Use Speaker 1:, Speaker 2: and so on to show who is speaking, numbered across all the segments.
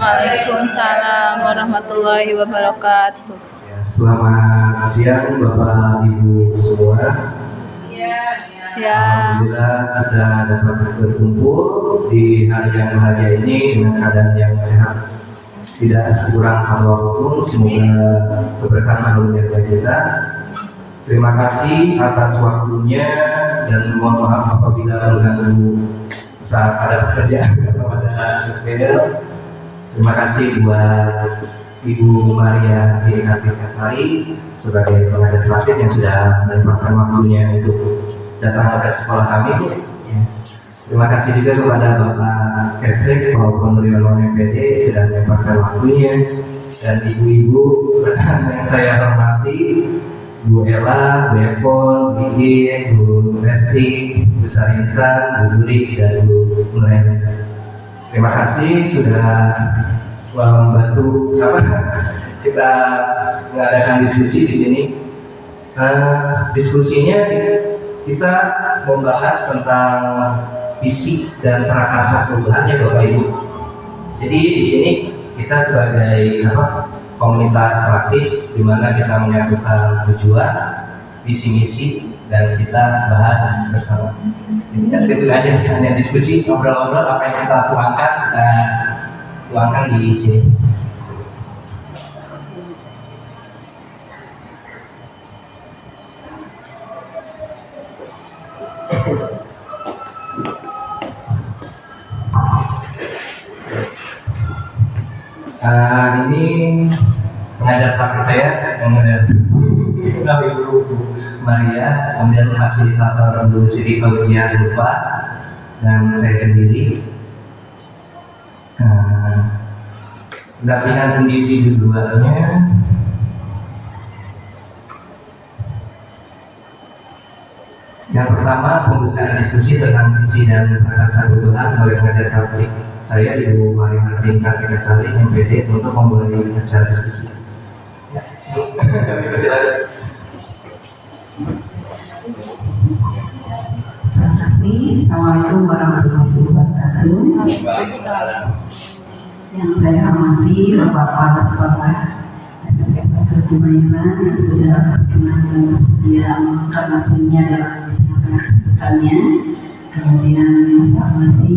Speaker 1: Waalaikumsalam warahmatullahi wabarakatuh.
Speaker 2: Ya, selamat siang Bapak Ibu semua.
Speaker 1: Siang.
Speaker 2: Alhamdulillah kita dapat berkumpul di hari yang bahagia ini dengan keadaan yang sehat, tidak sekurang satu apapun. Semoga keberkahan selalu menyertai kita. Terima kasih atas waktunya dan mohon maaf apabila mengganggu saat ada pekerjaan kepada SPL. Terima kasih buat Ibu Maria Kartikasari sebagai pengajar pelatih yang sudah menyempatkan waktunya untuk datang ke sekolah kami. Terima kasih juga kepada Bapak Kepsek maupun Riwano MPD sudah menyempatkan waktunya, dan ibu-ibu rekan yang saya hormati, Bu Ella, Bu Epon, Bu Iin, Bu Resti, Bu Sarinta, Bu Duri, dan Bu Nuren. Terima kasih sudah membantu kita mengadakan diskusi di sini. Diskusinya kita membahas tentang fisik dan prakarsa perubahan ya Bapak Ibu. Jadi di sini kita sebagai komunitas praktis di mana kita menyatukan tujuan, visi misi, dan kita bahas bersama. Ini seperti itu aja, hanya diskusi, ngobrol-ngobrol apa yang kita tuangkan di sini. Ini pengajar praktik saya yang ada Ibu Maria, kemudian fasilitator Bu Siti Fauzia Dulfa, dan saya sendiri. Pendampingan individualnya yang pertama, pembukaan diskusi tentang visi dan prakarsa kebutuhan oleh pengajar praktik saya Ibu Maria Kartikasari MPD untuk memulai acara diskusi.
Speaker 3: Terima kasih. Assalamualaikum warahmatullahi wabarakatuh. Yang saya hormati Bapak Sekolah SMP 1 Kemayoran yang sudah berkenan dan bersedia mengangkat waktunya dalam tengah-tengah kesibukannya. Kemudian yang saya hormati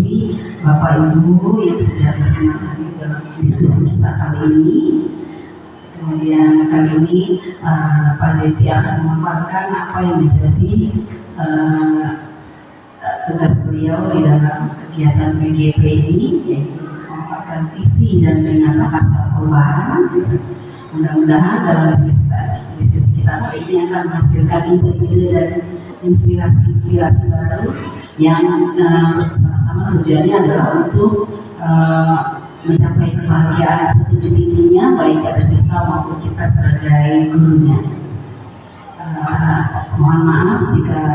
Speaker 3: Bapak Ibu yang sudah berkenan hadir dalam diskusi kita kali ini. Kemudian kali ini Pak Deti akan memaparkan apa yang menjadi tugas beliau di dalam kegiatan PGP ini, yaitu memaparkan visi dan dengan prakarsa perubahan. Mudah-mudahan dalam diskusi kita kali ini akan menghasilkan ide-ide dan inspirasi-inspirasi baru yang bersama-sama tujuannya adalah untuk mencapai kebahagiaan setinggi-tingginya baik pada siswa maupun kita sebagai gurunya. Mohon maaf jika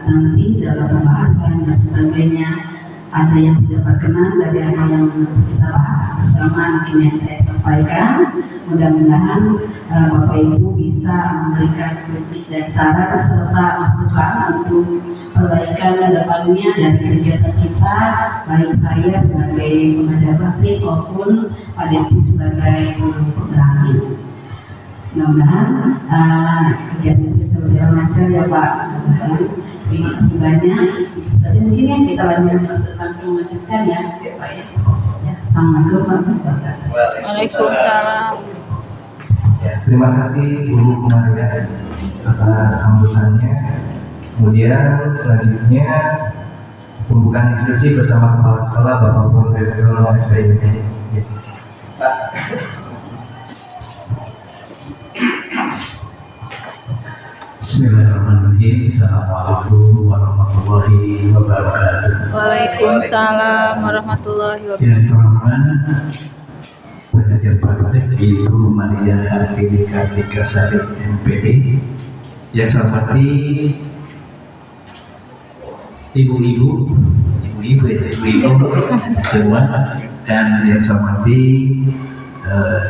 Speaker 3: nanti dalam pembahasan dan sebagainya ada yang tidak berkenan dari apa yang kita bahas bersama mungkin yang saya sampaikan. Mudah-mudahan Bapak Ibu bisa memberikan kritik dan saran serta masukan untuk perbaikan ke depannya dari kegiatan kita, baik saya sebagai pengajar praktik maupun Pak Deti sebagai guru penggeraknya. Mudah-mudahan kegiatan itu bisa berjalan lancar ya Pak. Terima kasih banyak. Saja mungkin ya kita langsung lanjutkan ya Pak ya. Assalamualaikum warahmatullahi wabarakatuh.
Speaker 1: Waalaikumsalam.
Speaker 2: Terima kasih Bu Maria atas sambutannya. Kemudian selanjutnya pembukaan diskusi bersama Kepala Sekolah Bapak Purwo SPIP. Pak.
Speaker 4: Bismillahirrahmanirrahim. Assalamualaikum warahmatullahi wabarakatuh.
Speaker 1: Waalaikumsalam warahmatullahi wabarakatuh.
Speaker 4: Yang terhormat pengajar praktek Ibu Maria Kartikasari MPD, yang saya hormati ibu-ibu semua, dan yang saya hormati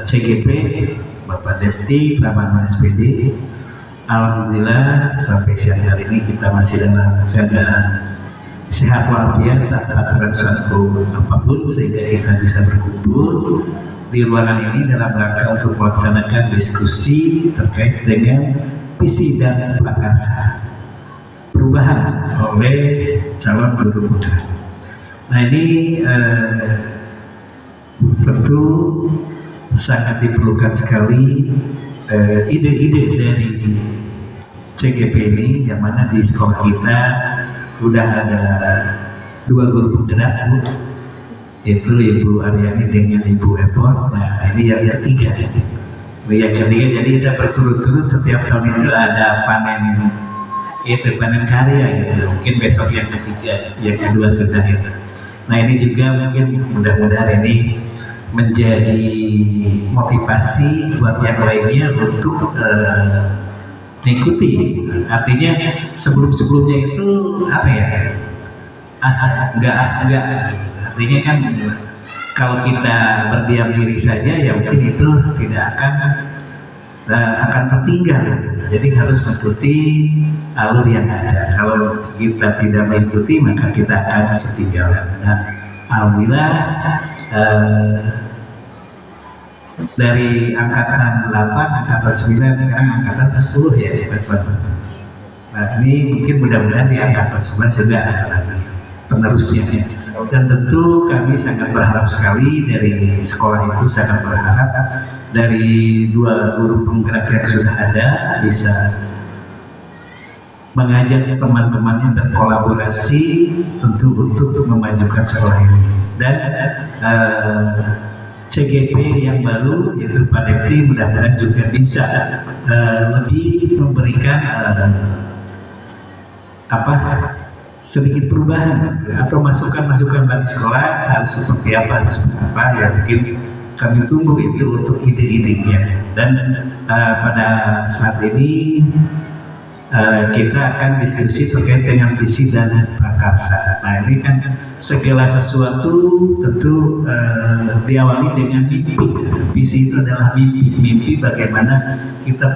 Speaker 4: CGP Bapak Deputi Pramana SPD. Alhamdulillah sampai siang hari ini kita masih dalam keadaan sehat walafiat tanpa aturan suatu apapun, sehingga kita bisa berkumpul di ruangan ini dalam rangka untuk melaksanakan diskusi terkait dengan visi dan prakarsa perubahan oleh calon guru putra. Nah ini tentu sangat diperlukan sekali ide-ide dari CGP ini, yang mana di sekolah kita udah ada 2 guru penggerak, yaitu Ibu Aryani dengan Ibu Epon. Nah ini yang ketiga. Jadi saya berturut-turut setiap tahun itu ada panen karya gitu. Mungkin besok yang ketiga, yang kedua sudah itu. Nah ini juga mungkin mudah-mudahan ini menjadi motivasi buat yang lainnya untuk mengikuti. Artinya sebelum-sebelumnya itu apa ya? Enggak. Artinya kan kalau kita berdiam diri saja ya mungkin itu tidak akan tertinggal. Jadi harus mengikuti alur yang ada. Kalau kita tidak mengikuti maka kita akan ketinggalan. Dan alhamdulillah dari angkatan 8, angkatan 9, sekarang angkatan 10 ya Pak. Nah ini mungkin mudah-mudahan di angkatan 11 sudah ada lagi penerusnya. Dan tentu kami sangat berharap sekali dari sekolah itu, sangat berharap dari 2 guru penggerak yang sudah ada bisa mengajak teman-temannya berkolaborasi tentu untuk memajukan sekolah ini. Dan CGP yang baru yaitu Pak Depti mudah-mudahan juga bisa lebih memberikan sedikit perubahan atau masukan-masukan bagi sekolah harus seperti apa ya, mungkin kami tunggu itu untuk ide-idenya. Dan pada saat ini kita akan diskusi terkait dengan visi dan prakarsa. Nah ini kan segala sesuatu tentu diawali dengan mimpi. Visi itu adalah mimpi bagaimana kita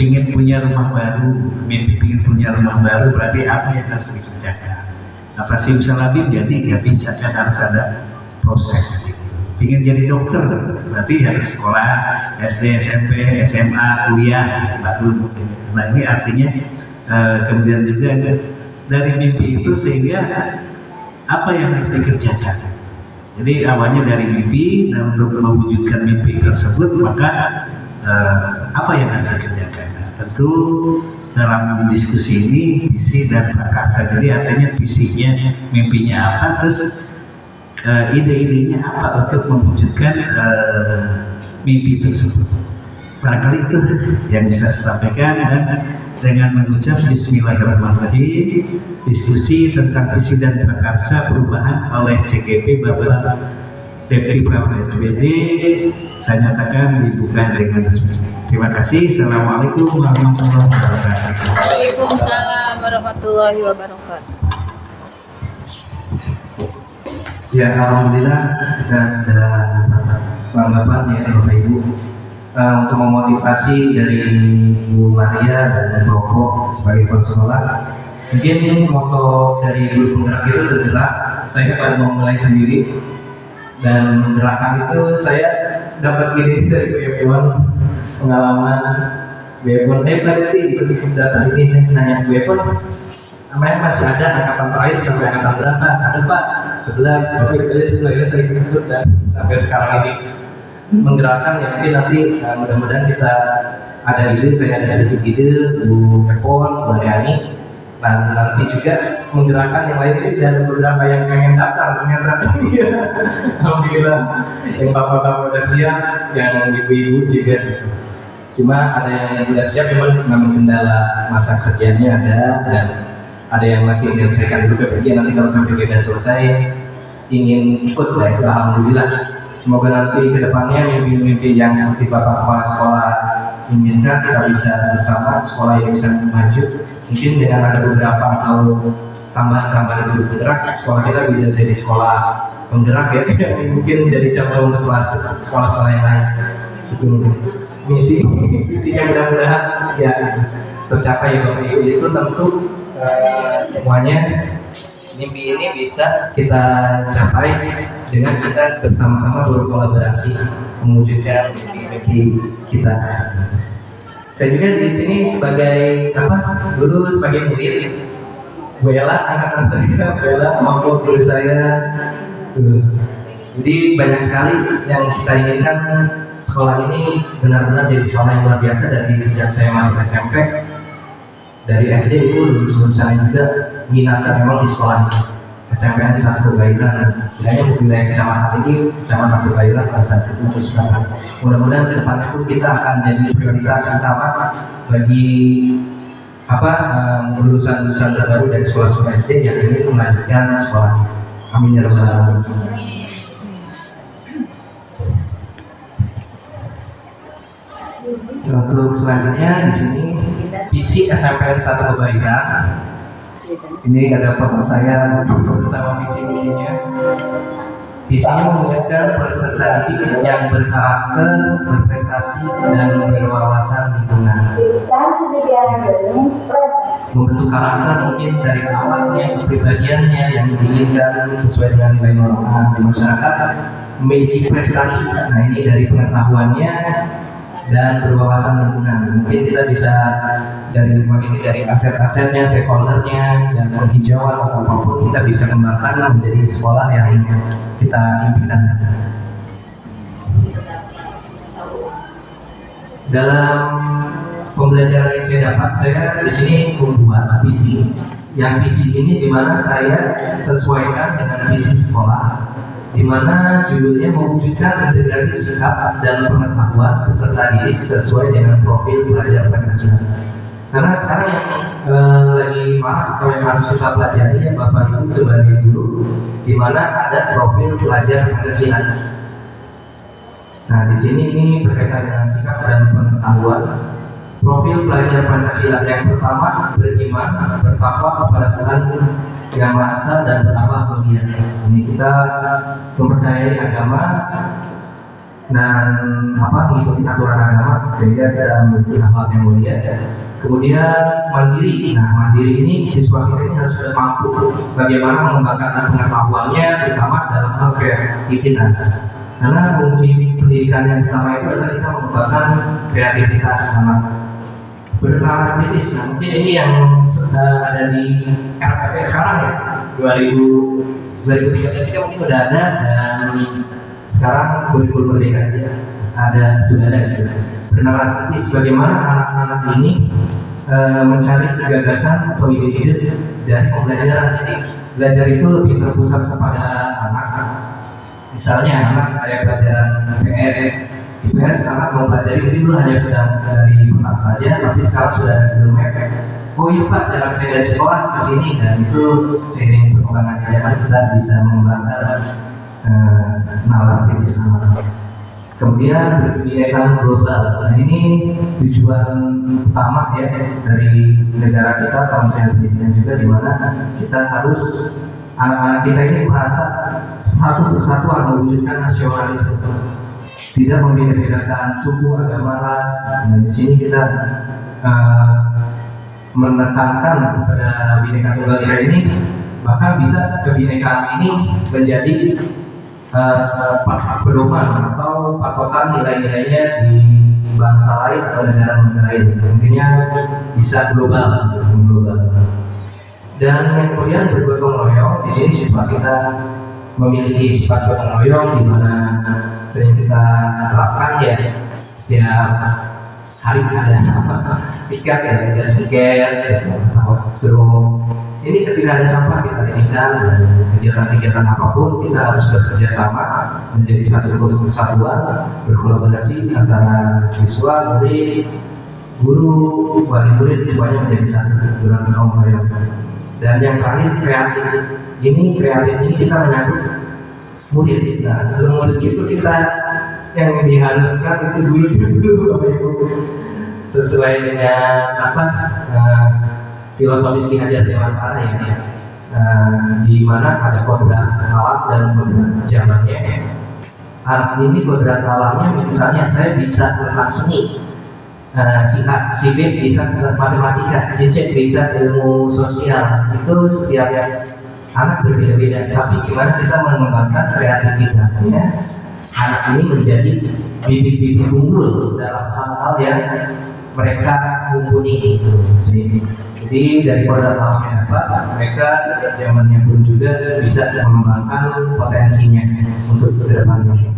Speaker 4: ingin punya rumah baru. Mimpi ingin punya rumah baru berarti apa yang harus dikerjakan. Apa simsalabim jadi nggak bisa, kan harus ada proses. Ingin jadi dokter berarti harus sekolah SD, SMP, SMA, kuliah baru mungkin. Nah ini artinya kemudian juga dari mimpi itu sehingga apa yang harus dikerjakan. Jadi awalnya dari mimpi, dan untuk mewujudkan mimpi tersebut maka apa yang harus dikerjakan. Nah, tentu dalam diskusi ini visi dan prakarsa. Jadi artinya visinya, mimpinya apa, terus ide-idenya apa untuk mewujudkan mimpi tersebut. Barangkali itu yang bisa saya sampaikan, dan dengan mengucap Bismillahirrahmanirrahim, diskusi tentang visi dan prakarsa perubahan oleh CGP Bapak Depti Prabowo SPD saya nyatakan dibuka dengan resmi. Terima kasih. Assalamualaikum warahmatullahi wabarakatuh.
Speaker 1: Waalaikumsalam warahmatullahi wabarakatuh.
Speaker 2: Ya, alhamdulillah kita sudah tanggapan ya Bapak Ibu untuk memotivasi dari Bu Maria dan Bapak sebagai konselor. Mungkin moto dari guru penggerak itu bergerak. Saya baru memulai sendiri, dan menggerakkan itu saya dapat ide dari Bu Epon, pengalaman Bu Epon. Pak Depti itu data ini saya nanya Bu Epon, namanya masih ada angkatan terakhir sampai angkatan berapa? Ada Pak, 11. Tapi sebenarnya saya ikut dan sampai sekarang ini menggerakkan ya. Mungkin nanti mudah-mudahan kita ada ide, saya ada sedikit ide Bu Epon, Bu Aryani. Nah nanti juga menggerakkan yang lain. Ini ada beberapa yang pengen daftar ternyata. Alhamdulillah yang bapak-bapak udah siap, yang ibu-ibu juga. Cuma ada yang udah siap, cuma namun kendala masa kerjanya ada, dan ada yang masih menyelesaikan dulu PPG. Nanti kalau PPG udah selesai ingin ikut, ya itu alhamdulillah. Semoga nanti kedepannya mimpi-mimpi yang seperti bapak kepala sekolah inginkan kita bisa bersama, sekolah yang bisa maju. Mungkin dengan ada beberapa atau tambahan-tambahan guru penggerak, sekolah kita bisa jadi sekolah penggerak ya. Mungkin jadi contoh untuk sekolah-sekolah yang lain. Itu misinya mudah-mudahan ya tercapai ya Bapak Ibu. Itu tentu semuanya mimpi ini bisa kita capai dengan kita bersama-sama berkolaborasi mewujudkan mimpi kita. Saya juga di sini sebagai dulu sebagai murid, Bella angkatan saya, Bella maupun guru saya. Jadi banyak sekali yang kita inginkan sekolah ini benar-benar jadi sekolah yang luar biasa dari sejak saya masuk SMP. Dari SD itu lulusan juga minatnya memang di sekolah ini. SMPN 1 Kebayoran, istilahnya wilayah kecamatan ini, kecamatan Kebayoran pada saat itu terus sekarang. Mudah-mudahan kedepannya pun kita akan jadi prioritas utama bagi lulusan-lulusan terbaru dari sekolah-sekolah SD yang ingin melanjutkan sekolah. Amin ya rabbal alamin. Untuk selanjutnya di sini visi SMPN 1 Kebayoran. Ini ada foto saya bersama visi-misinya. Visinya mewujudkan peserta didik yang berkarakter, berprestasi, dan berwawasan lingkungan. Membentuk karakter mungkin dari awalnya, kepribadiannya yang diinginkan sesuai dengan nilai norma di masyarakat, memiliki prestasi. Nah ini dari pengetahuannya dan berwawasan lingkungan. Mungkin kita bisa dari aset-asetnya, stakeholdernya, dan penghijauan atau apapun kita bisa kembangkan menjadi sekolah yang kita impikan. Dalam pembelajaran yang saya dapat, saya di sini membuat visi. Yang visi ini dimana saya sesuaikan dengan visi sekolah, di mana judulnya mewujudkan integrasi sikap dan pengetahuan peserta didik sesuai dengan profil pelajar Pancasila. Karena sekarang yang lagi marak atau yang harus kita pelajari ya Bapak Ibu sebagai guru, di mana ada profil pelajar Pancasila. Nah di sini ini berkaitan dengan sikap dan pengetahuan. Profil pelajar Pancasila yang pertama beriman, bertakwa kepada Tuhan yang Maha Esa dan berakhlak mulia. Ini kita mempercayai agama dan mengikuti aturan agama sehingga kita memiliki akhlak yang mulia. Kemudian mandiri. Nah mandiri ini siswa kita ini harus mampu bagaimana mengembangkan pengetahuannya, terutama dalam hal kreativitas. Karena fungsi pendidikan yang pertama itu adalah kita mengembangkan kreativitas anak. Bernalar kritis. Nah mungkin ini yang ada di RPP sekarang ya 2013 ini mungkin udah ada, dan sekarang kurikulum merdeka sudah ada gitu. Bernalar kritis, bagaimana anak-anak ini mencari gagasan atau ide-ide dari pembelajaran. Jadi belajar itu lebih terpusat kepada anak. Misalnya anak saya pelajaran IPS anak mempelajari jadi dulu hanya sedang dari petak saja, tapi sekarang sudah ada Google Map. Oh iya Pak, jarak saya dari sekolah ke sini, dan itu seiring perkembangan zaman kita bisa mengembangkan nalar kritis anak. Kemudian berkebinekaan global. Nah ini tujuan utama ya dari negara kita, Kementerian Pendidikan juga, di mana kita harus anak-anak kita ini merasa satu persatuan mewujudkan nasionalisme. Tidak membeda-bedakan suku, agama, ras. Dan di sini kita menekankan kepada Bhinneka Tunggal Ika ini, bahkan bisa kebinekaan ini menjadi pedoman atau patokan nilai-nilainya di bangsa lain atau negara-negara lain. Intinya bisa global. Dan yang kemudian bergotong royong. Di sini siswa kita memiliki sifat gotong royong, di mana sering kita terapkan ya setiap hari ada tiket ya, ada tiket suruh ini ketika ada sampah kita inikan, dan kegiatan-kegiatan apapun kita harus bekerja sama menjadi satu kesatuan, berkolaborasi antara siswa, murid, guru, wali murid, semuanya menjadi satu dalam gotong royong. Dan yang terakhir kreatif. Kreatif ini kita menyambut murid. Nah sebelum murid itu kita yang diharuskan itu dulu Bapak Ibu, sesuai dengan filosofis Ki Hajar Dewantara ya, di mana ada kodrat alam dan kodrat zamannya. Ini kodrat alamnya misalnya saya bisa tentang seni, si A, si B bisa matematika, si C bisa ilmu sosial. Itu setiap anak berbeda-beda, tapi gimana kita mengembangkan kreativitasnya anak ini menjadi bibit-bibit unggul dalam hal-hal yang mereka mumpuni itu sih. Jadi dari pada tahapnya apa, mereka zamannya pun juga bisa mengembangkan potensinya untuk kedepannya.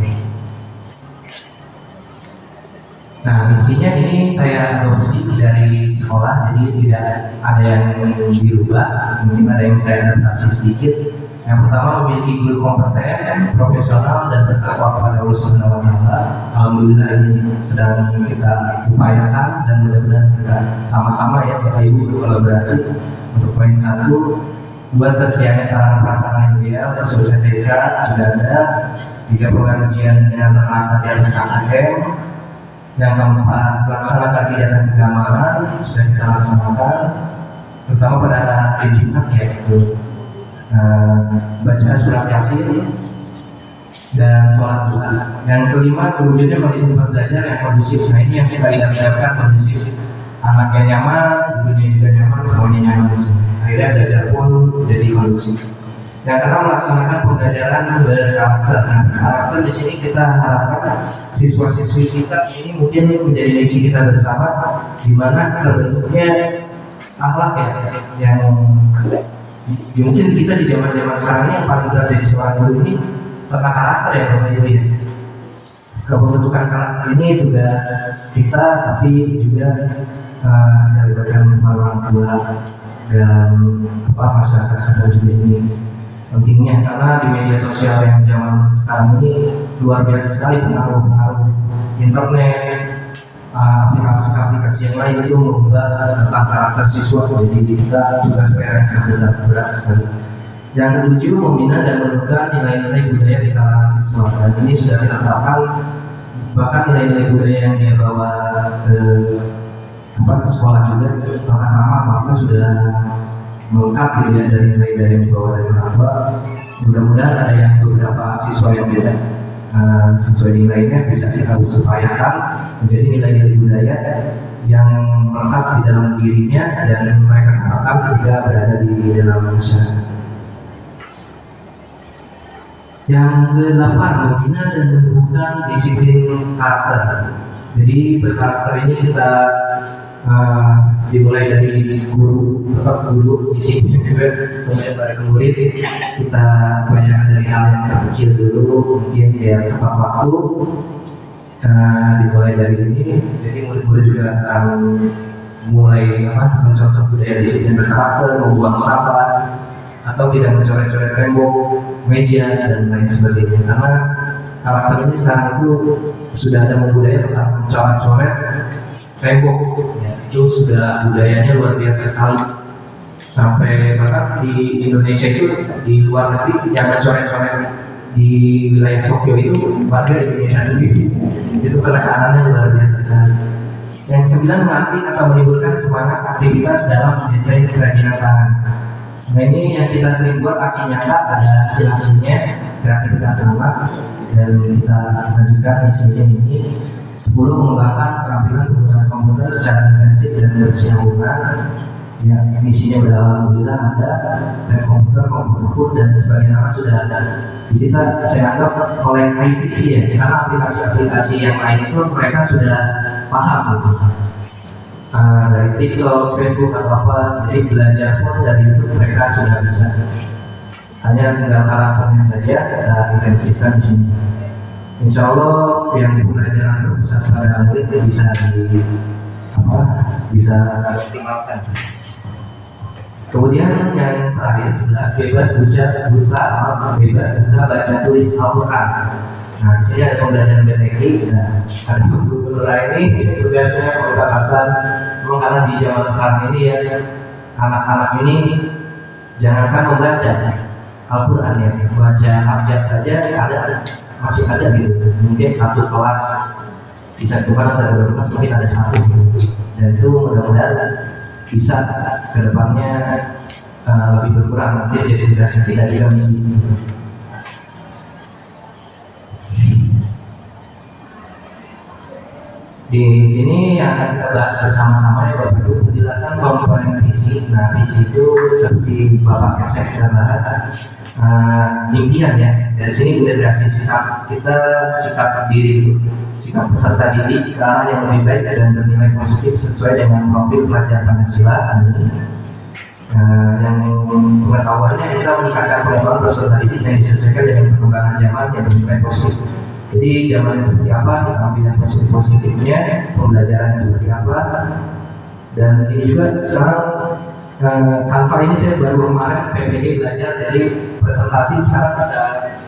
Speaker 2: Nah, misinya ini saya adopsi dari sekolah, jadi tidak ada yang dirubah, mungkin ada yang saya adaptasi sedikit. Yang pertama, memiliki guru kompeten, profesional, dan bertakwa kepada Allah Subhanahu wa Ta'ala. Alhamdulillah ini sedang kita upayakan dan mudah-mudahan kita sama-sama ya Bapak Ibu berkolaborasi untuk poin 1. 2, tersedianya sarana prasarana yang ideal, sesuai TK sudah ada. 3, program ujian dengan rata di atas KKM. Yang keempat, pelaksanakan kegiatan keagamaan sudah kita laksanakan, terutama pada hari Jumat yaitu baca surat Yasin dan sholat duha. Yang kelima, terwujudnya kondisi tempat belajar yang kondusif. Nah, ini yang kita idam-idamkan, kondusif. Anaknya nyaman, gurunya juga nyaman, semuanya nyaman. Akhirnya belajar pun jadi kondusif. Yang keenam, melaksanakan pembelajaran berkarakter. Nah, karakter di sini kita harapkan siswa-siswi kita ini mungkin menjadi misi kita bersama, di mana terbentuknya akhlak yang mungkin kita di zaman-zaman sekarang ini yang paling berat jadi seorang guru ini tentang karakter ya Bapak Ibu ya. Pembentukan karakter ini tugas kita, tapi juga dari bagian orang tua dan masyarakat sekitar juga ini pentingnya, karena di media sosial yang zaman sekarang ini luar biasa sekali pengaruh internet, aplikasi-aplikasi yang lain itu mengubah tentang karakter siswa. Jadi kita tugas PR yang sangat berat sekali. Yang ketujuh, membina dan menumbuhkan nilai-nilai budaya di kalangan siswa, dan ini sudah kita terapkan. Bahkan nilai-nilai budaya yang dia bawa ke sekolah juga, tata krama atau apa sudah melengkap gitu ya, dari nilai yang dibawa dari orang tua. Mudah-mudahan ada yang beberapa siswa yang tidak sesuai nilainya bisa kita upayakan menjadi nilai-nilai budaya yang melekat di dalam dirinya dan mereka terapkan ketika berada di dalam masyarakat. Yang ke-8, membina dan menumbuhkan disiplin karakter. Jadi berkarakter ini kita dimulai dari guru, tetap guru, disiplin juga, kemudian pada murid kita banyak dari hal yang terkecil dulu, mungkin ya tepat waktu, dimulai dari ini. Jadi murid-murid juga akan mulai mencontoh budaya disiplin berkarakter, membuang sampah atau tidak mencoret-coret tembok, meja dan lain sebagainya. Karena karakter ini sekarang itu sudah ada budaya tentang coret-coret tembok, ya, itu sudah budayanya luar biasa sekali. Sampai bahkan di Indonesia itu, di luar negeri yang mencoret-coret di wilayah Tokyo itu warga Indonesia sendiri. Itu penekanannya luar biasa sekali. Yang 9, melatih atau menimbulkan semangat aktivitas dalam mendesain kerajinan tangan. Nah, ini yang kita sering buat aksi nyata, ada hasil-hasilnya, kreativitas sama, dan kita lanjutkan misinya ini. 10, mengembangkan keterampilan penggunaan komputer secara intensif dan berkesinambungan. Ya, misinya alhamdulillah ada, dan komputer pun dan sebagainya sudah ada. Jadi saya anggap oleh IT sih ya, karena aplikasi-aplikasi yang lain itu mereka sudah paham gitu. Dari TikTok, Facebook atau apa, jadi belajar pun dari YouTube mereka sudah bisa. Hanya tinggal karakternya saja kita intensifkan di sini. Insya Allah yang pembelajaran berpusat pada murid bisa dioptimalkan. Kemudian yang terakhir 11, bebas bebas baca tulis Al-Quran. Nah, di sini ada pembelajaran BTK, ada guru ini tugasnya pasar-pasar. Memang karena di zaman sekarang ini ya, anak-anak ini jangankan membaca Al-Quran ya, baca abjad saja masih ada gitu. Mungkin satu kelas bisa bukan ada beberapa kelas, mungkin ada satu gitu. Dan itu mudah-mudahan bisa kedepannya lebih berkurang, nanti jadi tugas kita juga misi. Di sini yang akan kita bahas bersama-sama ya Bapak Ibu, penjelasan komponen visi. Nah, visi itu seperti Bapak Kepsek sudah bahas, impian ya. Dari sini integrasi sikap kita, sikap diri, sikap peserta didik ke arah yang lebih baik dan bernilai positif sesuai dengan profil pelajar Pancasila. Yang pengetahuannya kita meningkatkan pengetahuan peserta didik yang disesuaikan dengan perkembangan zaman yang bernilai positif. Jadi zamannya seperti apa, kita ambil yang positif-positifnya, pembelajaran seperti apa. Dan ini juga sekarang Canva ini saya baru kemarin PPG belajar, jadi presentasi sekarang bisa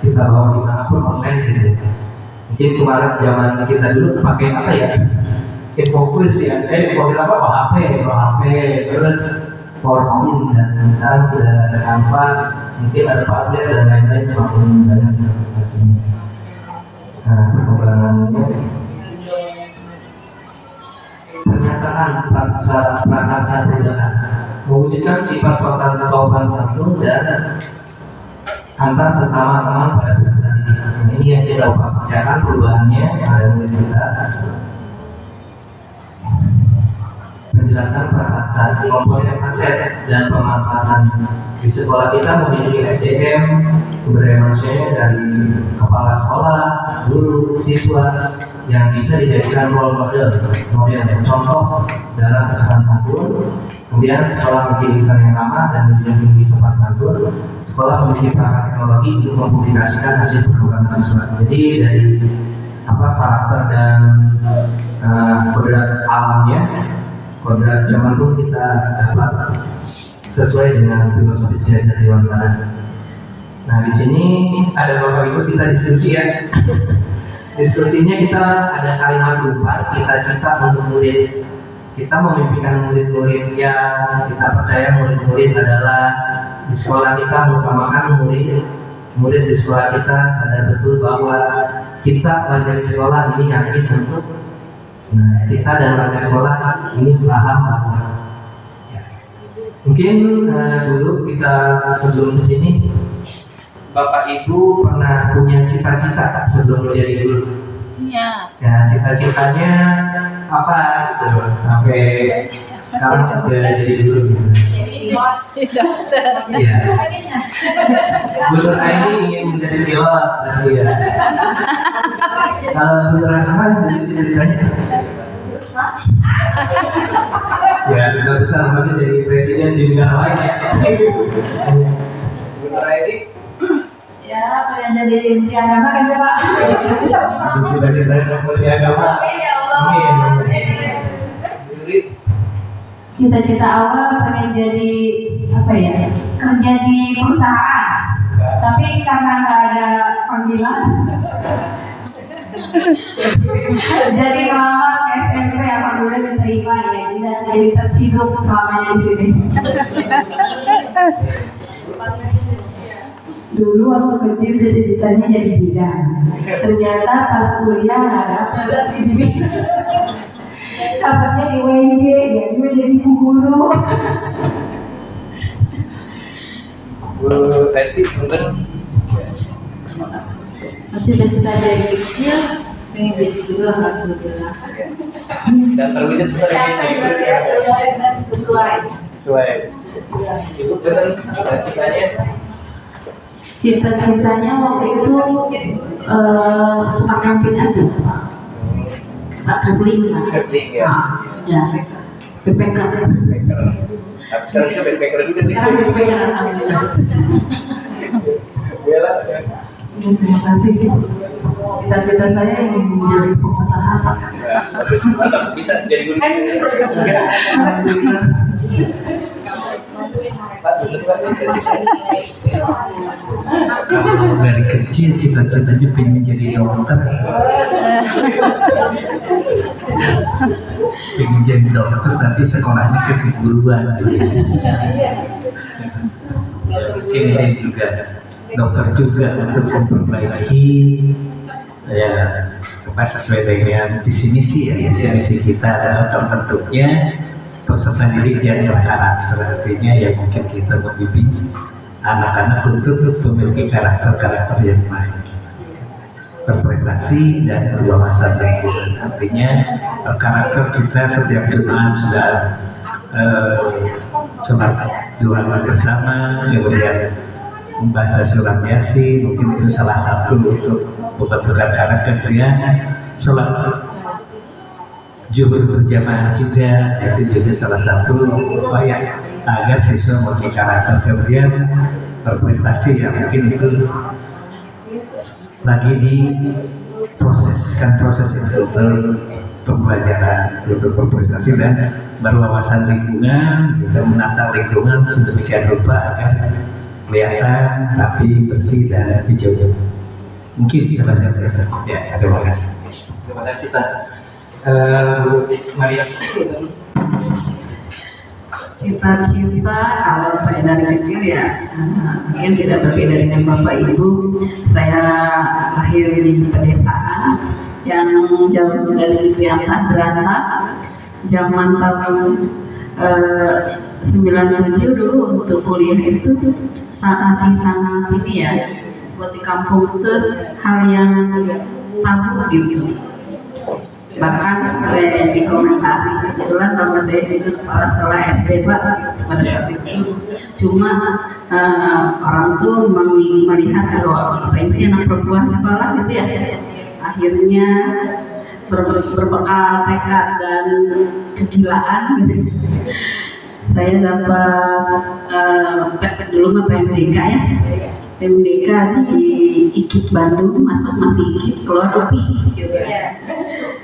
Speaker 2: kita bawa dimanapun online gitu. Mungkin kemarin zaman kita dulu pakai apa ya, Infokus ya, Infokus apa, HP, terus PowerPoint, dan sekarang sudah ada Canva, mungkin ada Padlet dan lain-lain, semakin banyak aplikasinya. Perkembangannya, pernyataan prakarsa perubahan mewujudkan sifat sopan santun dan antar sesama teman pada peserta didik. Ini yang kita upayakan perubahannya pada murid kita. Penjelasan prakarsa, komponen aset dan pemanfaatan. Di sekolah kita memiliki SDM sumber daya manusianya dari kepala sekolah, guru, siswa yang bisa dijadikan role model contoh dalam kesopanan santun. Kemudian sekolah pendidikan yang ramah dan menjunjung tinggi sopan santun. Sekolah memiliki perangkat teknologi untuk mempublikasikan hasil perkembangan siswa. Jadi dari karakter dan kodrat alamnya, kodrat zaman pun kita dapat sesuai dengan filosofi sejarah Dewantara. Nah, di sini ada Bapak Ibu, kita diskusi ya. Diskusinya kita ada kalimat umpan, cita-cita untuk murid. Kita memimpikan murid-murid yang kita percaya murid-murid adalah di sekolah kita mengutamakan murid di sekolah kita sadar betul bahwa kita warga sekolah ini yakin untuk kita dan warga sekolah ini paham bahwa mungkin dulu kita sebelum ke sini Bapak Ibu pernah punya cita-cita sebelum menjadi guru?
Speaker 1: Iya.
Speaker 2: Ya, cita-citanya apa gitu sampai sekarang udah jadi guru gitu.
Speaker 1: Dokter.
Speaker 2: Iya. Bu Nur Aini ingin menjadi pilot berarti ya. Kalau Bu Nur Hasanah cita-citanya? Ya, nggak bisa bagus jadi presiden di negara lain ya. Bu Nur Aini?
Speaker 3: Ya, pengen jadi menteri agama kan ya Pak?
Speaker 2: Sudah jadi menteri agama. Amin.
Speaker 3: Cita-cita awal pengen jadi kerja di perusahaan, tapi karena nggak ada panggilan, jadi ngelamar ke SMP alhamdulillah diterima ya, dan jadi terciduk selamanya di sini.
Speaker 5: Dulu waktu kecil cita-citanya jadi bidan, ternyata pas kuliah nggak dapet di bidan. Dapatnya di WJ, jadi jadi ibu guru.
Speaker 2: Bu Resti, mungkin
Speaker 3: Cita-cita dari kecil pengen jadi guru alhamdulillah.
Speaker 2: dan terwujud
Speaker 3: Sesuai.
Speaker 2: Ibu dengan cita-citanya
Speaker 3: Cita-citanya waktu itu sempat ngampin aja Pak. Tak traveling lah.
Speaker 2: ya.
Speaker 3: Ya, backpacker.
Speaker 2: Tapi sekarang juga backpacker juga sih.
Speaker 3: Sekarang backpacker alhamdulillah.
Speaker 2: Bella,
Speaker 5: Terima kasih. Cita-cita saya ingin menjadi pengusaha Pak.
Speaker 2: mantap, bisa jadi guru.
Speaker 5: Alhamdulillah.
Speaker 4: Kalau dari kecil cita-citanya pengen jadi dokter. Pengen jadi dokter tapi sekolahnya ke keguruan. Mungkin ini juga dokter juga untuk memperbaiki ya apa sesuai dengan visi misi kita adalah terbentuknya peserta didik yang berkarakter, artinya ya mungkin kita membimbing anak-anak untuk memiliki karakter yang baik. berprestasi dan berwawasan lingkungan. Artinya karakter kita setiap Jumat sudah sholat duha bersama, kemudian membaca surat Yasin, mungkin itu salah satu untuk membentukkan karakter dia. Sholat zuhur berjamaah juga, itu juga salah satu upaya agar siswa memiliki karakter, kemudian berprestasi, ya mungkin itu lagi di proses itu untuk pembelajaran, untuk berprestasi dan berwawasan lingkungan, kita menata lingkungan sedemikian rupa agar kelihatan rapi, bersih dan hijau. Mungkin salah satu itu. Ya, terima kasih.
Speaker 2: Terima kasih Pak. Maria.
Speaker 3: Cita-cita kalau saya dari kecil ya mungkin tidak berbeda dengan Bapak Ibu. Saya lahir di pedesaan yang jauh dari kelihatan berantah. Zaman tahun 97 dulu untuk kuliah itu masih sangat ini ya, buat di kampung itu hal yang tabu gitu. Bahkan sampai dikomentari, kebetulan bapak saya juga kepala sekolah SD Pak pada saat itu. Cuma orang tuh melihat bahwa apa sih anak perempuan sekolah gitu ya. Akhirnya berbekal tekad dan kegilaan gitu. Saya dapat dulu mah PMDK ya. PMDK di IKIP Bandung, masih IKIP, keluar UPI gitu.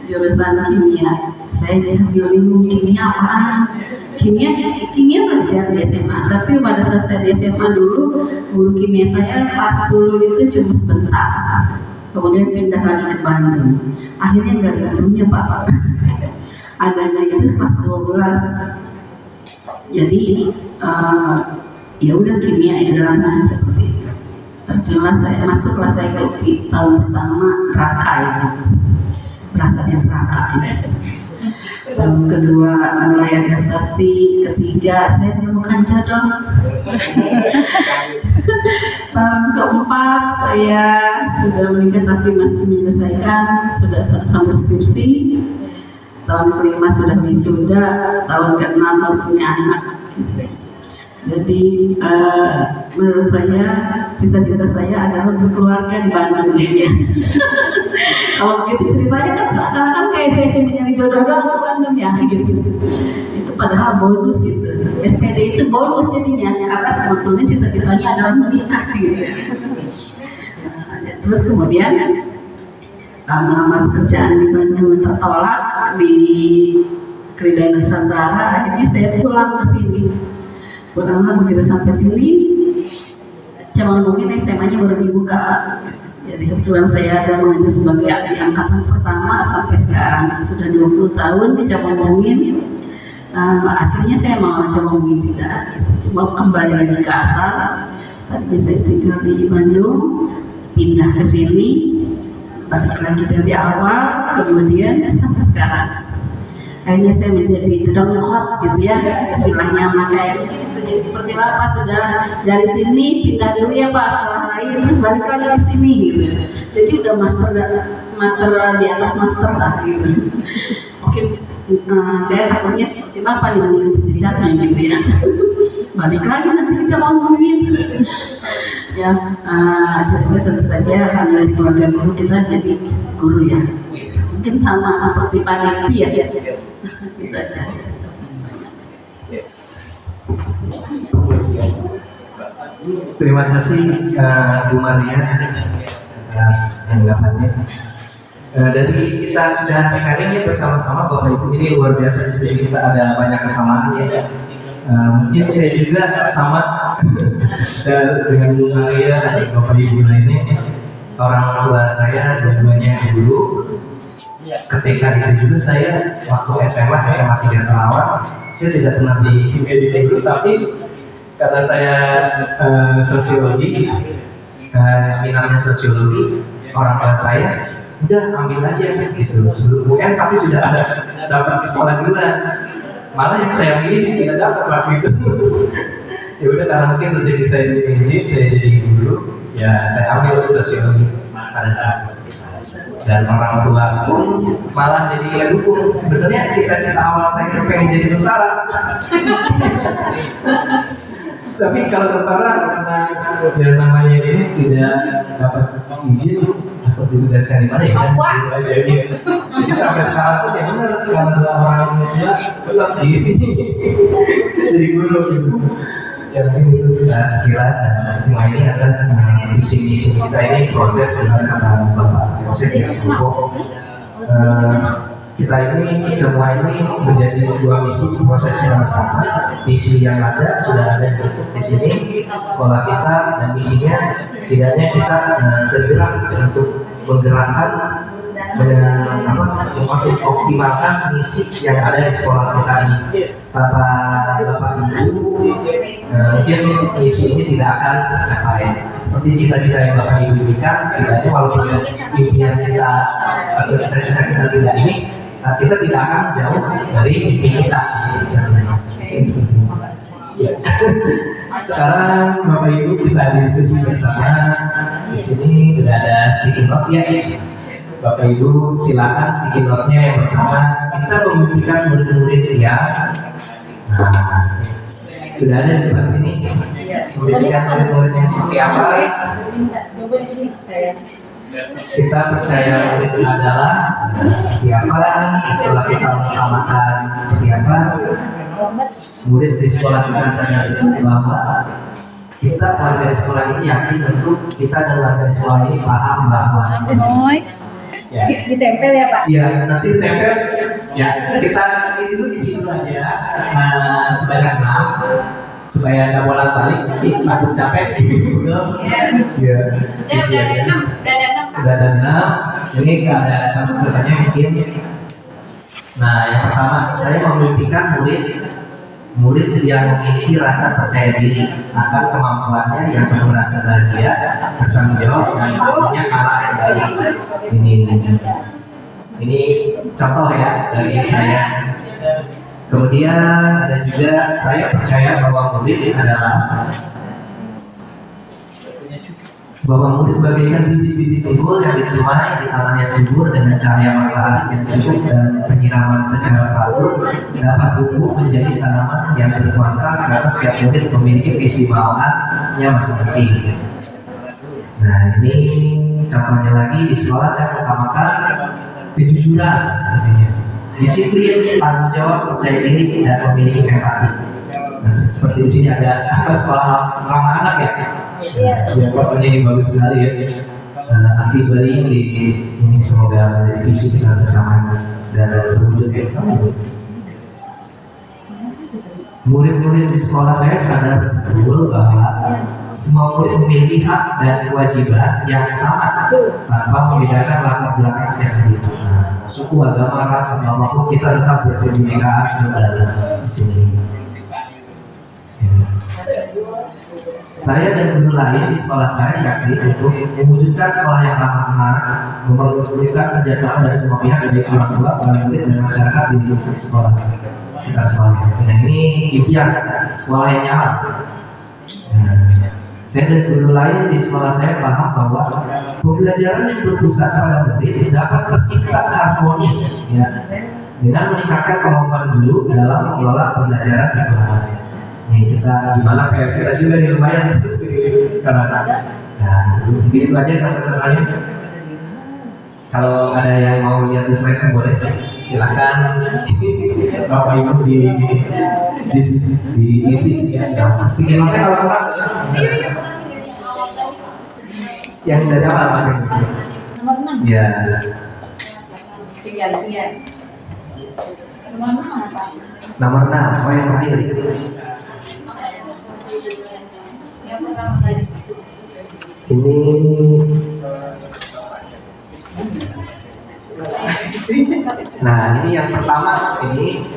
Speaker 3: Jurusan kimia. Saya sambil bingung, kimia apaan? Kimia belajar di SMA, tapi pada saat saya di SMA dulu guru kimia saya kelas 10 itu cuma sebentar. Kemudian pindah lagi ke Bandung. Akhirnya nggak ada gurunya Pak. Adanya itu kelas 12. Jadi ya udah kimia ya dalam seperti itu. Terjunlah saya, masuklah saya ke UPI tahun pertama Raka itu. Berasa di Raka ini. Tahun kedua mulai adaptasi, ketiga saya menemukan jodoh. Tahun keempat saya sudah menikah tapi masih menyelesaikan, sudah sampai skripsi. Tahun kelima sudah wisuda, tahun keenam baru punya anak. Jadi menurut saya cita-cita saya adalah berkeluarga di Bandung kayaknya. Kalau begitu ceritanya kan seakan-akan kayak saya cuma nyari jodoh doang ke Bandung ya gitu. Itu padahal bonus gitu. SPD itu bonus jadinya karena sebetulnya cita-citanya adalah menikah gitu ya. Terus kemudian melamar pekerjaan di Bandung tertolak di Krida Nusantara, akhirnya saya pulang ke sini. Pulanglah begitu sampai sini, cabang mungkin SMA-nya baru dibuka. Jadi kebetulan saya ada mengajar sebagai adik angkatan pertama sampai sekarang sudah 20 tahun di cabang mungkin. Aslinya saya mau cabang mungkin juga, cuma kembali lagi ke asal. Tadi saya tinggal di Bandung, pindah ke sini, balik lagi dari awal, kemudian sampai sekarang. Akhirnya saya menjadi dongkot gitu ya, istilahnya makanya mungkin bisa jadi seperti Bapak, sudah dari sini pindah dulu ya Pak sekolah lain terus balik lagi ke sini gitu. Jadi udah master di atas master lah gitu. Oke, saya takutnya seperti Bapak dibanding jejaknya gitu ya. Balik lagi nanti kita ngomongin ya, jadi tentu saja karena dari keluarga guru kita jadi guru ya. Mungkin sama seperti Pak Niti ya. Kita aja.
Speaker 2: Terima kasih Bu Maria atas tanggapannya. Dari kita sudah sharingnya bersama-sama Bapak Ibu, ini luar biasa diskusi kita, ada banyak kesamaan ya. Mungkin saya juga sama dengan Bu Maria dan Bapak Ibu lainnya. Orang tua saya dua-duanya guru. Ketika itu juga saya waktu SMA 3 Terawan, saya tidak pernah di guru, tapi karena saya sosiologi, minatnya sosiologi, orang tua saya udah ambil aja gitu sebelum UN, tapi sudah ada dapat sekolah duluan. Malah yang saya pilih tidak dapat waktu itu. Ya udah, karena mungkin rezeki saya di PNJ, saya jadi guru, ya saya ambil sosiologi pada saat itu. dan orang tua pun malah jadi ngedukung. Sebenarnya cita-cita awal saya itu pengen jadi tentara. Tapi kalau tentara karena yang namanya ini tidak dapat izin atau ditugaskan di mana ya kan gitu aja gitu. Jadi sampai sekarang pun ya benar karena dua orang tua tetap di sini jadi guru gitu. Ya mungkin itu sekilas dan semua ini adalah misi-misi kita ini proses benar kata Bapak proses yang cukup. Kita ini semua ini menjadi sebuah misi proses yang bersama. Misi yang ada sudah ada di sini sekolah kita dan misinya setidaknya kita bergerak untuk menggerakkan mengoptimalkan misi yang ada di sekolah kita ini. Bapak Ibu mungkin misi ini tidak akan tercapai seperti cita-cita yang Bapak Ibu impikan. Setidaknya walaupun impian kita atau cita-cita kita tidak ini, kita tidak akan jauh dari mimpi kita. Ya. Sekarang Bapak Ibu kita diskusi bersama. Di sini sudah ada sticky note ya. Bapak Ibu silakan sticky note-nya yang pertama kita memimpikan murid-murid ya. Nah, sudah ada di depan sini. Memimpikan murid-murid yang seperti apa? Kita percaya murid adalah seperti apa, sekolah kita mengutamakan seperti apa. Murid di sekolah kita sadar bahwa kita warga di sekolah ini yakin tentu kita dan warga di sekolah ini paham bahwa ya.
Speaker 5: Ditempel ya Pak?
Speaker 2: Ya, nanti ditempel. Ya, kita ini dulu di situ aja sebanyak 6 supaya nggak bolak-balik, takut capek gitu. Ya, isi aja. Udah ada 6. Ini nggak ada contoh-contohnya mungkin. Nah, yang pertama saya memimpikan murid yang memiliki rasa percaya diri akan kemampuannya yang penuh rasa bahagia, bertanggung jawab dan mampunya kalah dari ini contoh ya dari saya. Kemudian ada juga saya percaya bahwa murid bagaikan bibit-bibit unggul yang disemai di tanah yang subur dengan cahaya matahari yang cukup dan penyiraman secara teratur dapat tumbuh menjadi tanaman yang berkualitas karena setiap murid memiliki keistimewaannya masing-masing. Nah ini contohnya lagi di sekolah saya utamakan kejujuran, artinya disiplin, tanggung jawab, percaya diri dan memiliki empati. Nah seperti di sini ada sekolah ramah anak ya. Ya, fotonya ini bagus sekali ya. Nanti beli di ini semoga menjadi visi kita bersama dan terwujud bersama. Murid-murid di sekolah saya sadar betul bahwa semua murid memiliki hak dan kewajiban yang sama tanpa membedakan latar belakang siapa itu. Suku, agama, ras, atau apapun kita tetap berkebinekaan di sini. Saya dan guru lain di sekolah saya yakin untuk mewujudkan sekolah yang ramah anak, memerlukan kerjasama dari semua pihak dari orang tua, wali murid dan masyarakat di lingkungan sekolah sekitar sekolah. Nah ini impian sekolah yang nyaman. Saya dan guru lain di sekolah saya paham bahwa pembelajaran yang berpusat pada murid dapat tercipta harmonis ya, dengan meningkatkan kemampuan guru dalam mengelola pembelajaran di kelas. Nih kita gimana PR kita juga nih lumayan sekarang. Nah itu aja contoh-contohnya. Kalau ada yang mau lihat di slide boleh silahkan Bapak Ibu diisi ya. Sedikit note kalau kurang yang dari apa Pak?
Speaker 5: Nomor 6.
Speaker 2: Ya.
Speaker 5: Tiga. Nomor 6 apa?
Speaker 2: Nomor 6, oh yang terakhir. Ini nah ini yang pertama ini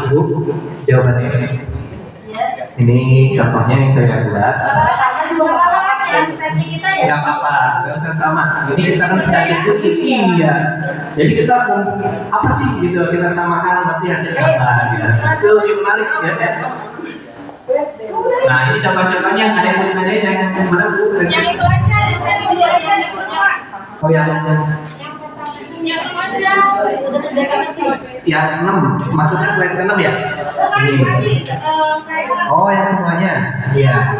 Speaker 2: Bu jawabannya ini contohnya yang saya buat.
Speaker 5: Sama juga yang versi kita ya.
Speaker 2: Nggak apa-apa, nggak usah sama. Ini kita kan sedang diskusi. Iya. Jadi kita apa sih gitu kita samakan nanti hasilnya apa gitu. Itu lebih menarik ya. Nah ini contoh-contohnya ada yang mau ditanyain yang mana Bu?
Speaker 5: Yang itu aja, versi yang itu.
Speaker 2: Oh yang Yang 6, maksudnya slide ke-6 ya? Ini. Oh, yang semuanya? Iya.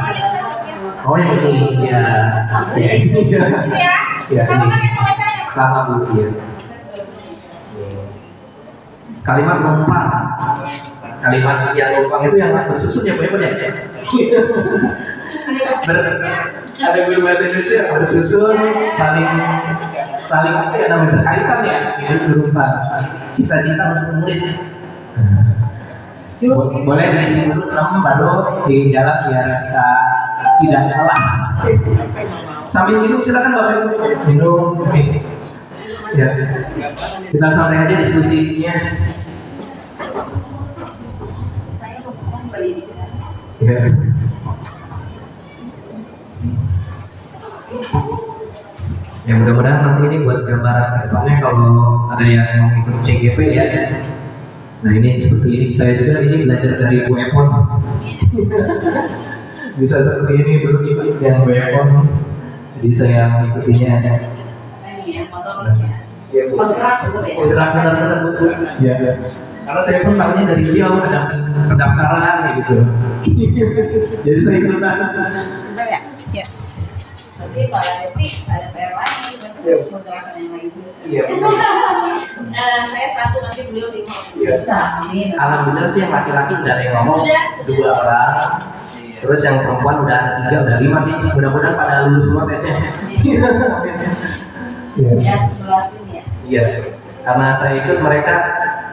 Speaker 2: Oh, yang ini? Iya. Iya, ini. Sama Bu, ya. Kalimat numpang. Kalimat yang numpang itu yang bersusun ya, Bu ya? Ada guru bahasa Indonesia bersusun, saling apa ya namanya, berkaitan ya, itu berupa cita-cita untuk murid. Boleh diisi dulu 6 baru di jalan biar kita tidak kalah. Sambil minum silakan Bapak Ibu. Minum. Ya. Kita santai aja diskusinya. Ya. Ya mudah-mudahan nanti ini buat gambaran ke depannya kalau ada yang mau ikut CGP ya. Nah ini seperti ini, saya juga ini belajar dari Bu Epon. Bisa seperti ini dulu yang Bu Epon. Jadi saya mengikutinya. Bergerak benar-benar Bu. Ya. Karena saya pun tahunya dari beliau ada pendaftaran gitu. Jadi saya ikutan.
Speaker 1: Ya. Tapi kalau ada PR lagi, berarti harus menggerakkan yang lain.
Speaker 2: Iya.
Speaker 1: Saya satu, nanti beliau 5.
Speaker 2: Bisa. Alhamdulillah sih yang laki-laki udah ada yang ngomong 2 orang. Terus yang perempuan udah ada 3, udah 5 sih. Mudah-mudahan pada lulus semua tesnya.
Speaker 1: Yang sebelah sini ya.
Speaker 2: Iya. Karena saya ikut mereka,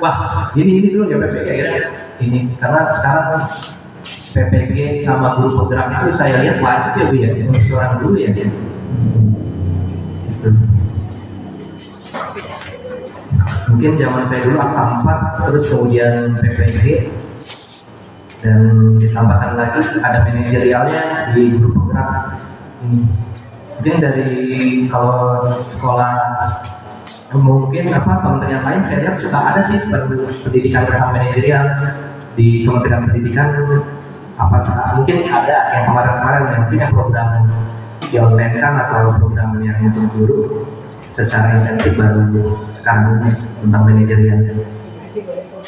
Speaker 2: wah ini dulu ya PPG akhirnya ini karena sekarang PPG sama guru penggerak itu saya lihat wajib ya Bu ya, seorang dulu ya. Itu. Mungkin zaman saya dulu angka 4, terus kemudian PPG, dan ditambahkan lagi ada manajerialnya di guru penggerak. Mungkin dari kalau sekolah mungkin kementerian lain saya lihat suka ada sih pendidikan tentang manajerial di Kementerian Pendidikan. Apa sih mungkin ada yang kemarin-kemarin yang punya program di online kan atau program yang untuk guru secara intensif baru sekarang ini tentang manajerial.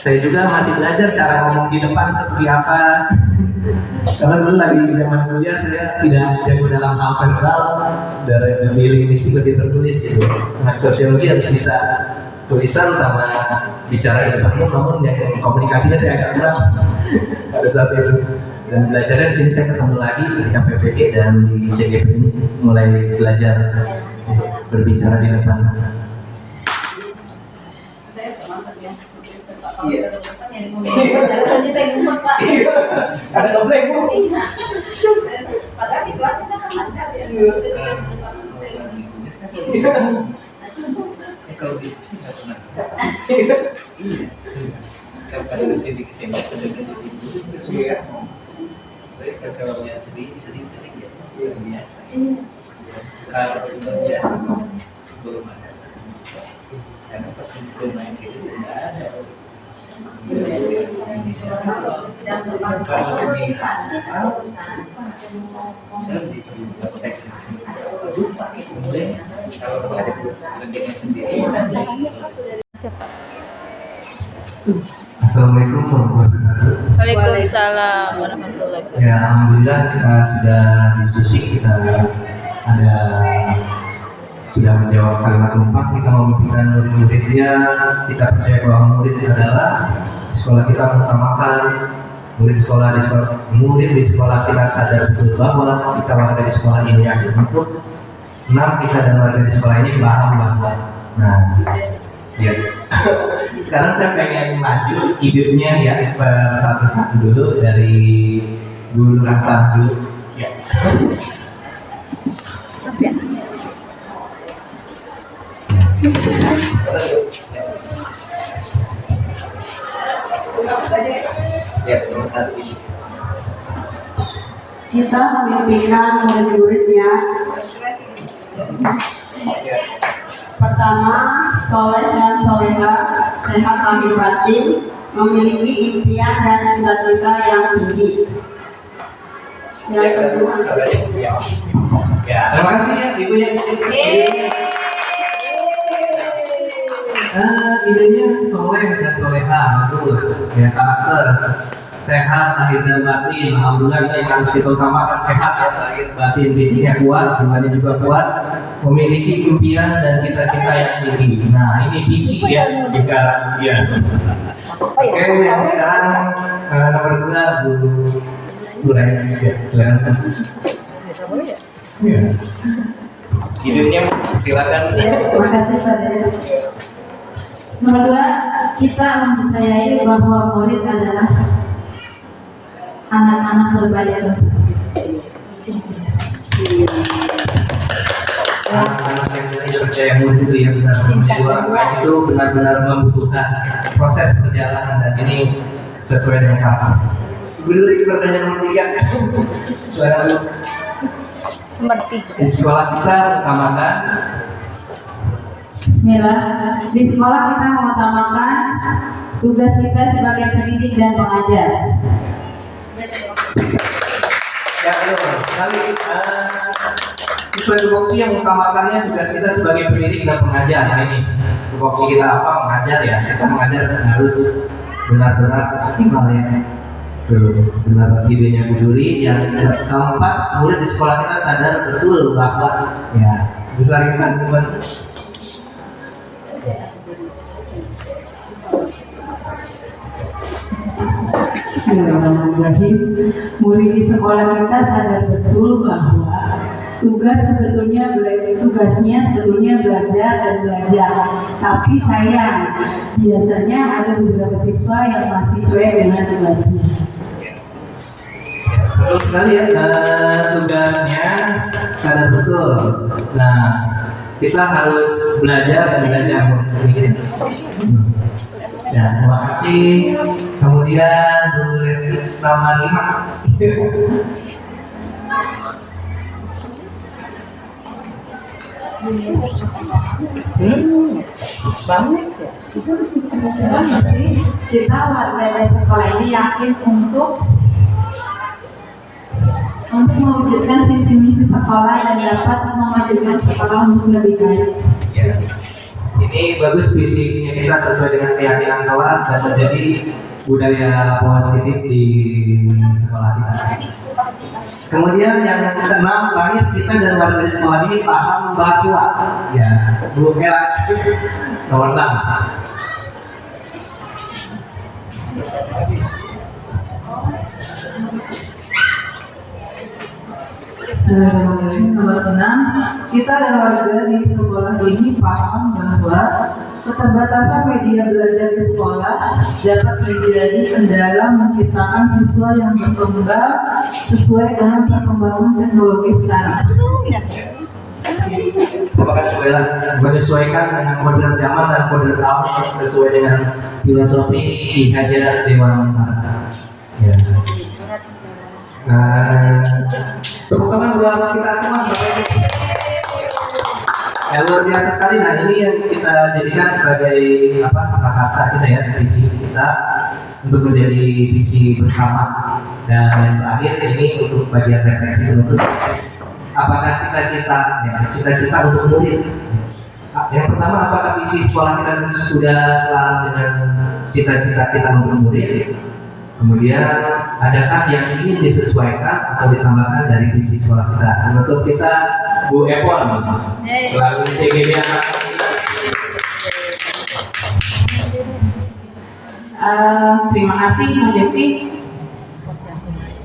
Speaker 2: Saya juga masih belajar cara ngomong di depan seperti apa. Karena dulu lagi zaman kuliah saya tidak jago dalam hal verbal, dari linguistik lebih tertulis gitu. Anak sosiologi harus bisa tulisan sama bicara di depan, namun yang komunikasinya saya agak kurang pada saat itu. Dan belajarnya di sini saya ketemu lagi ketika PPG dan di CGP ini mulai belajar untuk berbicara di depan.
Speaker 1: Saya termasuk yang seperti itu Pak.
Speaker 2: Iya.
Speaker 1: Yang ngumpet, dari saja saya ngumpet Pak.
Speaker 2: Ada komplain Bu?
Speaker 1: Iya. Padahal di kelas kita kan lancar ya.
Speaker 4: Kalau diskusi nggak pernah. Iya. Kalau pas kesini kesini ya. Tapi kalau yang sedih ya biasa. Kalau biasa belum ada. Karena pas belum main gitu nggak ada. Kalau di saya di proteksi. Kemudian kalau ada lebihnya sendiri.
Speaker 2: Assalamualaikum warahmatullahi wabarakatuh.
Speaker 1: Waalaikumsalam warahmatullahi wabarakatuh.
Speaker 2: Ya alhamdulillah kita sudah diskusi, kita sudah menjawab kalimat numpang, kita memimpikan murid-muridnya, kita percaya bahwa murid adalah di sekolah kita mengutamakan murid di sekolah kita sadar betul bahwa kita warga di sekolah ini yakin untuk kita dan warga di sekolah ini paham bahwa ya. Sekarang saya pengen maju idenya ya satu-satu dulu dari Bu Rahsan dulu. Ya. Ya, nomor 1 ini.
Speaker 3: Kita memimpikan murid-muridnya. Pertama, soleh dan soleha, sehat lahir batin, memiliki impian dan cita-cita yang tinggi. Yang kedua,
Speaker 2: Ya, terima kasih ya Ibu ya. idenya soleh dan soleha bagus, ya karakter sehat lahir dan batin. Alhamdulillah ini yang harus kita utamakan, sehat ya lahir batin, fisiknya kuat, jiwanya juga kuat, memiliki impian dan cita-cita yang tinggi. Nah ini fisik ya, jika ya. Oke, yang sekarang nomor 2 Bu Raya, ya silakan. Ya. Idenya silakan.
Speaker 3: Terima kasih Pak Dede. Nomor 2, kita mempercayai bahwa murid adalah anak-anak terbaik bangsa.
Speaker 2: Anak-anak yang dipercaya murid itu ya benar, menjadi orang baik itu benar-benar membutuhkan proses perjalanan dan ini sesuai dengan harapan. Dulu di pertanyaan nomor 3, suara
Speaker 1: Nomor 3.
Speaker 2: di sekolah kita utamakan.
Speaker 3: Bismillah. Di sekolah kita mengutamakan tugas kita sebagai pendidik dan pengajar.
Speaker 2: Ya betul sekali. Sesuai tupoksi yang mengutamakannya tugas kita sebagai pendidik dan pengajar. Nah ini tupoksi kita apa? Mengajar ya. Kita mengajar harus benar-benar optimal ya. Tuh, benar idenya Bu Duri. Yang keempat, murid di sekolah kita sadar betul bahwa ya besar iman.
Speaker 5: Bismillahirrahmanirrahim. Murid di sekolah kita sadar betul bahwa tugasnya sebetulnya belajar dan belajar. Tapi sayang, biasanya ada beberapa siswa yang masih cuek dengan tugasnya.
Speaker 2: Betul sekali ya, tugasnya sadar betul. Nah, kita harus belajar dan belajar. Ya, terima kasih. Kemudian Bu Lesti Pramadima.
Speaker 3: Kita warga sekolah ini yakin untuk mewujudkan visi misi sekolah dan dapat memajukan sekolah untuk lebih baik.
Speaker 2: Ya. Ini bagus visinya kita sesuai dengan keyakinan kelas dan menjadi budaya positif di sekolah kita. Kemudian yang keenam, terakhir kita dan warga di sekolah ini paham bahwa ya Bu Ella nomor 6.
Speaker 5: Bismillahirrahmanirrahim. Nomor 6, kita dan warga di sekolah ini paham bahwa keterbatasan media belajar di sekolah dapat menjadi kendala menciptakan siswa yang berkembang sesuai dengan perkembangan teknologi sekarang.
Speaker 2: Terima kasih Bu Ella. Menyesuaikan dengan modern zaman dan modern tahun yang sesuai dengan filosofi Hajar Dewan Utara. Ya. Tepuk tangan buat kita semua Bapak Ibu. Ya, luar biasa sekali. Nah ini yang kita jadikan sebagai prakarsa kita ya, visi kita untuk menjadi visi bersama. Dan yang terakhir ini untuk bagian refleksi penutup. Apakah cita-cita untuk murid? Yang pertama, apakah visi sekolah kita sudah selaras dengan cita-cita kita untuk murid? Kemudian, adakah yang ingin disesuaikan atau ditambahkan dari visi sekolah kita? Menurut kita, Bu Epon, selalu CGD
Speaker 3: Terima kasih Bu Devi.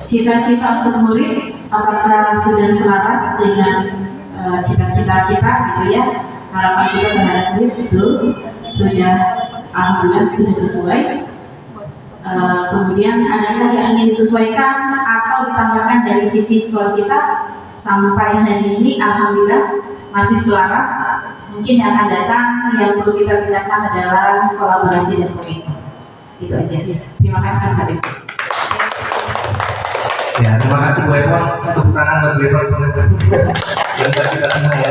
Speaker 3: Cita-cita untuk murid apakah sudah selaras dengan cita-cita kita gitu ya? Harapan kita terhadap murid itu sudah alhamdulillah sudah sesuai. Kemudian adakah yang ingin disesuaikan atau ditambahkan dari visi sekolah kita? Sampai hari ini alhamdulillah masih selaras. Mungkin yang akan datang yang perlu kita tingkatkan adalah kolaborasi dan komitmen. Itu aja. Terima kasih Pak Dewi.
Speaker 2: Ya, terima kasih Bu Epon. Tepuk tangan buat Bu Epon semua. Dan buat kita semua ya.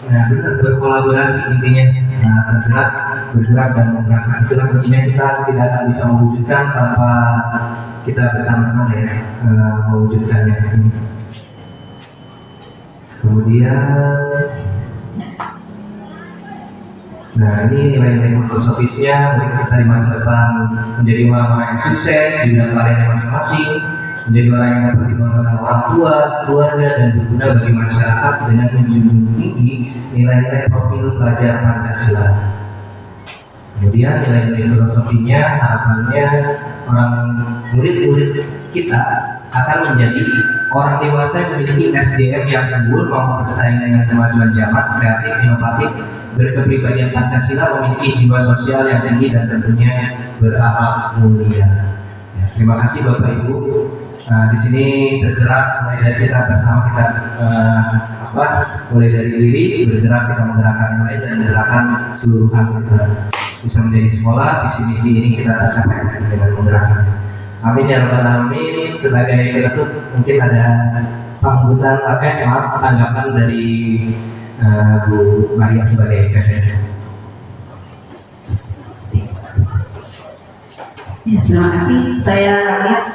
Speaker 2: Nah, benar, berkolaborasi intinya. Nah, bergerak dan menggerakkan. Itulah kuncinya, kita tidak akan bisa mewujudkan tanpa kita bersama-sama ya mewujudkannya. Kemudian Nah, ini nilai-nilai filosofisnya murid kita di masa depan menjadi orang-orang yang sukses di bidang karyanya masing-masing, menjadi orang yang dapat dibanggakan orang tua, keluarga, dan berguna bagi masyarakat dengan menjunjung tinggi nilai-nilai profil pelajar Pancasila. Kemudian nilai-nilai filosofinya harapannya orang murid-murid kita akan menjadi orang dewasa yang memiliki SDM yang unggul, mampu bersaing dengan kemajuan zaman, kreatif, inovatif, berkepribadian Pancasila, memiliki jiwa sosial yang tinggi dan tentunya berakhlak mulia. Ya, terima kasih Bapak Ibu. Di sini bergerak mulai dari kita bersama kita mulai dari diri bergerak, kita menggerakkan yang lain dan menggerakkan seluruh hal kita bisa menjadi sekolah. Visi misi ini kita tercapai dengan menggerakkan. Amin ya rabbal alamin. Sebagai penutup mungkin ada sambutan tanggapan dari Bu Maria sebagai PVC.
Speaker 3: Ya, terima kasih. Saya lihat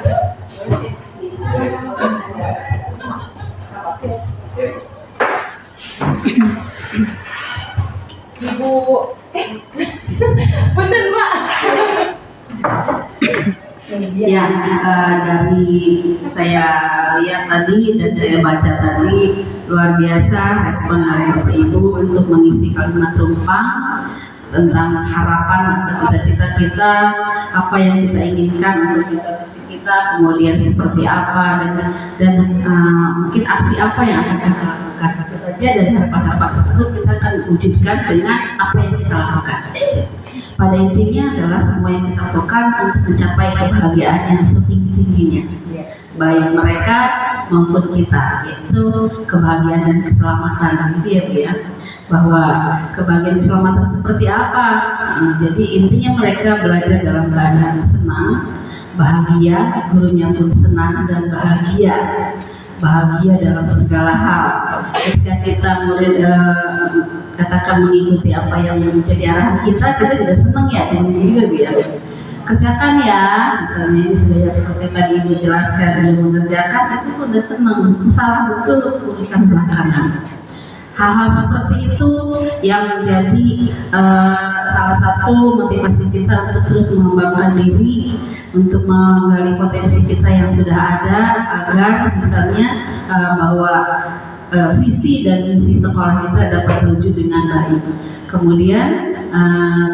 Speaker 1: Ibu, bener Mbak.
Speaker 3: ya, dari saya lihat tadi dan saya baca tadi, luar biasa respon dari Bapak Ibu untuk mengisi kalimat rumpang tentang harapan atau cita-cita kita, apa yang kita inginkan untuk siswa-siswi kita, kemudian seperti apa dan mungkin aksi apa yang akan kita lakukan. Tentu saja dari harapan-harapan tersebut kita akan wujudkan dengan apa yang kita lakukan. Pada intinya adalah semua yang kita lakukan untuk mencapai kebahagiaan yang setinggi-tingginya, baik mereka maupun kita, yaitu kebahagiaan dan keselamatan. Gitu ya Bu ya, bahwa kebahagiaan dan keselamatan seperti apa. Jadi intinya mereka belajar dalam keadaan senang, bahagia, gurunya pun senang dan bahagia dalam segala hal. Ketika kita murid katakan mengikuti apa yang menjadi arahan kita juga senang ya, dan juga Bu ya, kerjakan ya, misalnya ini sudah seperti tadi Ibu jelaskan, dia mengerjakan itu pun udah senang, salah betul urusan belakangan. Hal-hal seperti itu yang menjadi salah satu motivasi kita untuk terus mengembangkan diri, untuk menggali potensi kita yang sudah ada, agar misalnya bahwa visi dan misi sekolah kita dapat terwujud dengan baik. Kemudian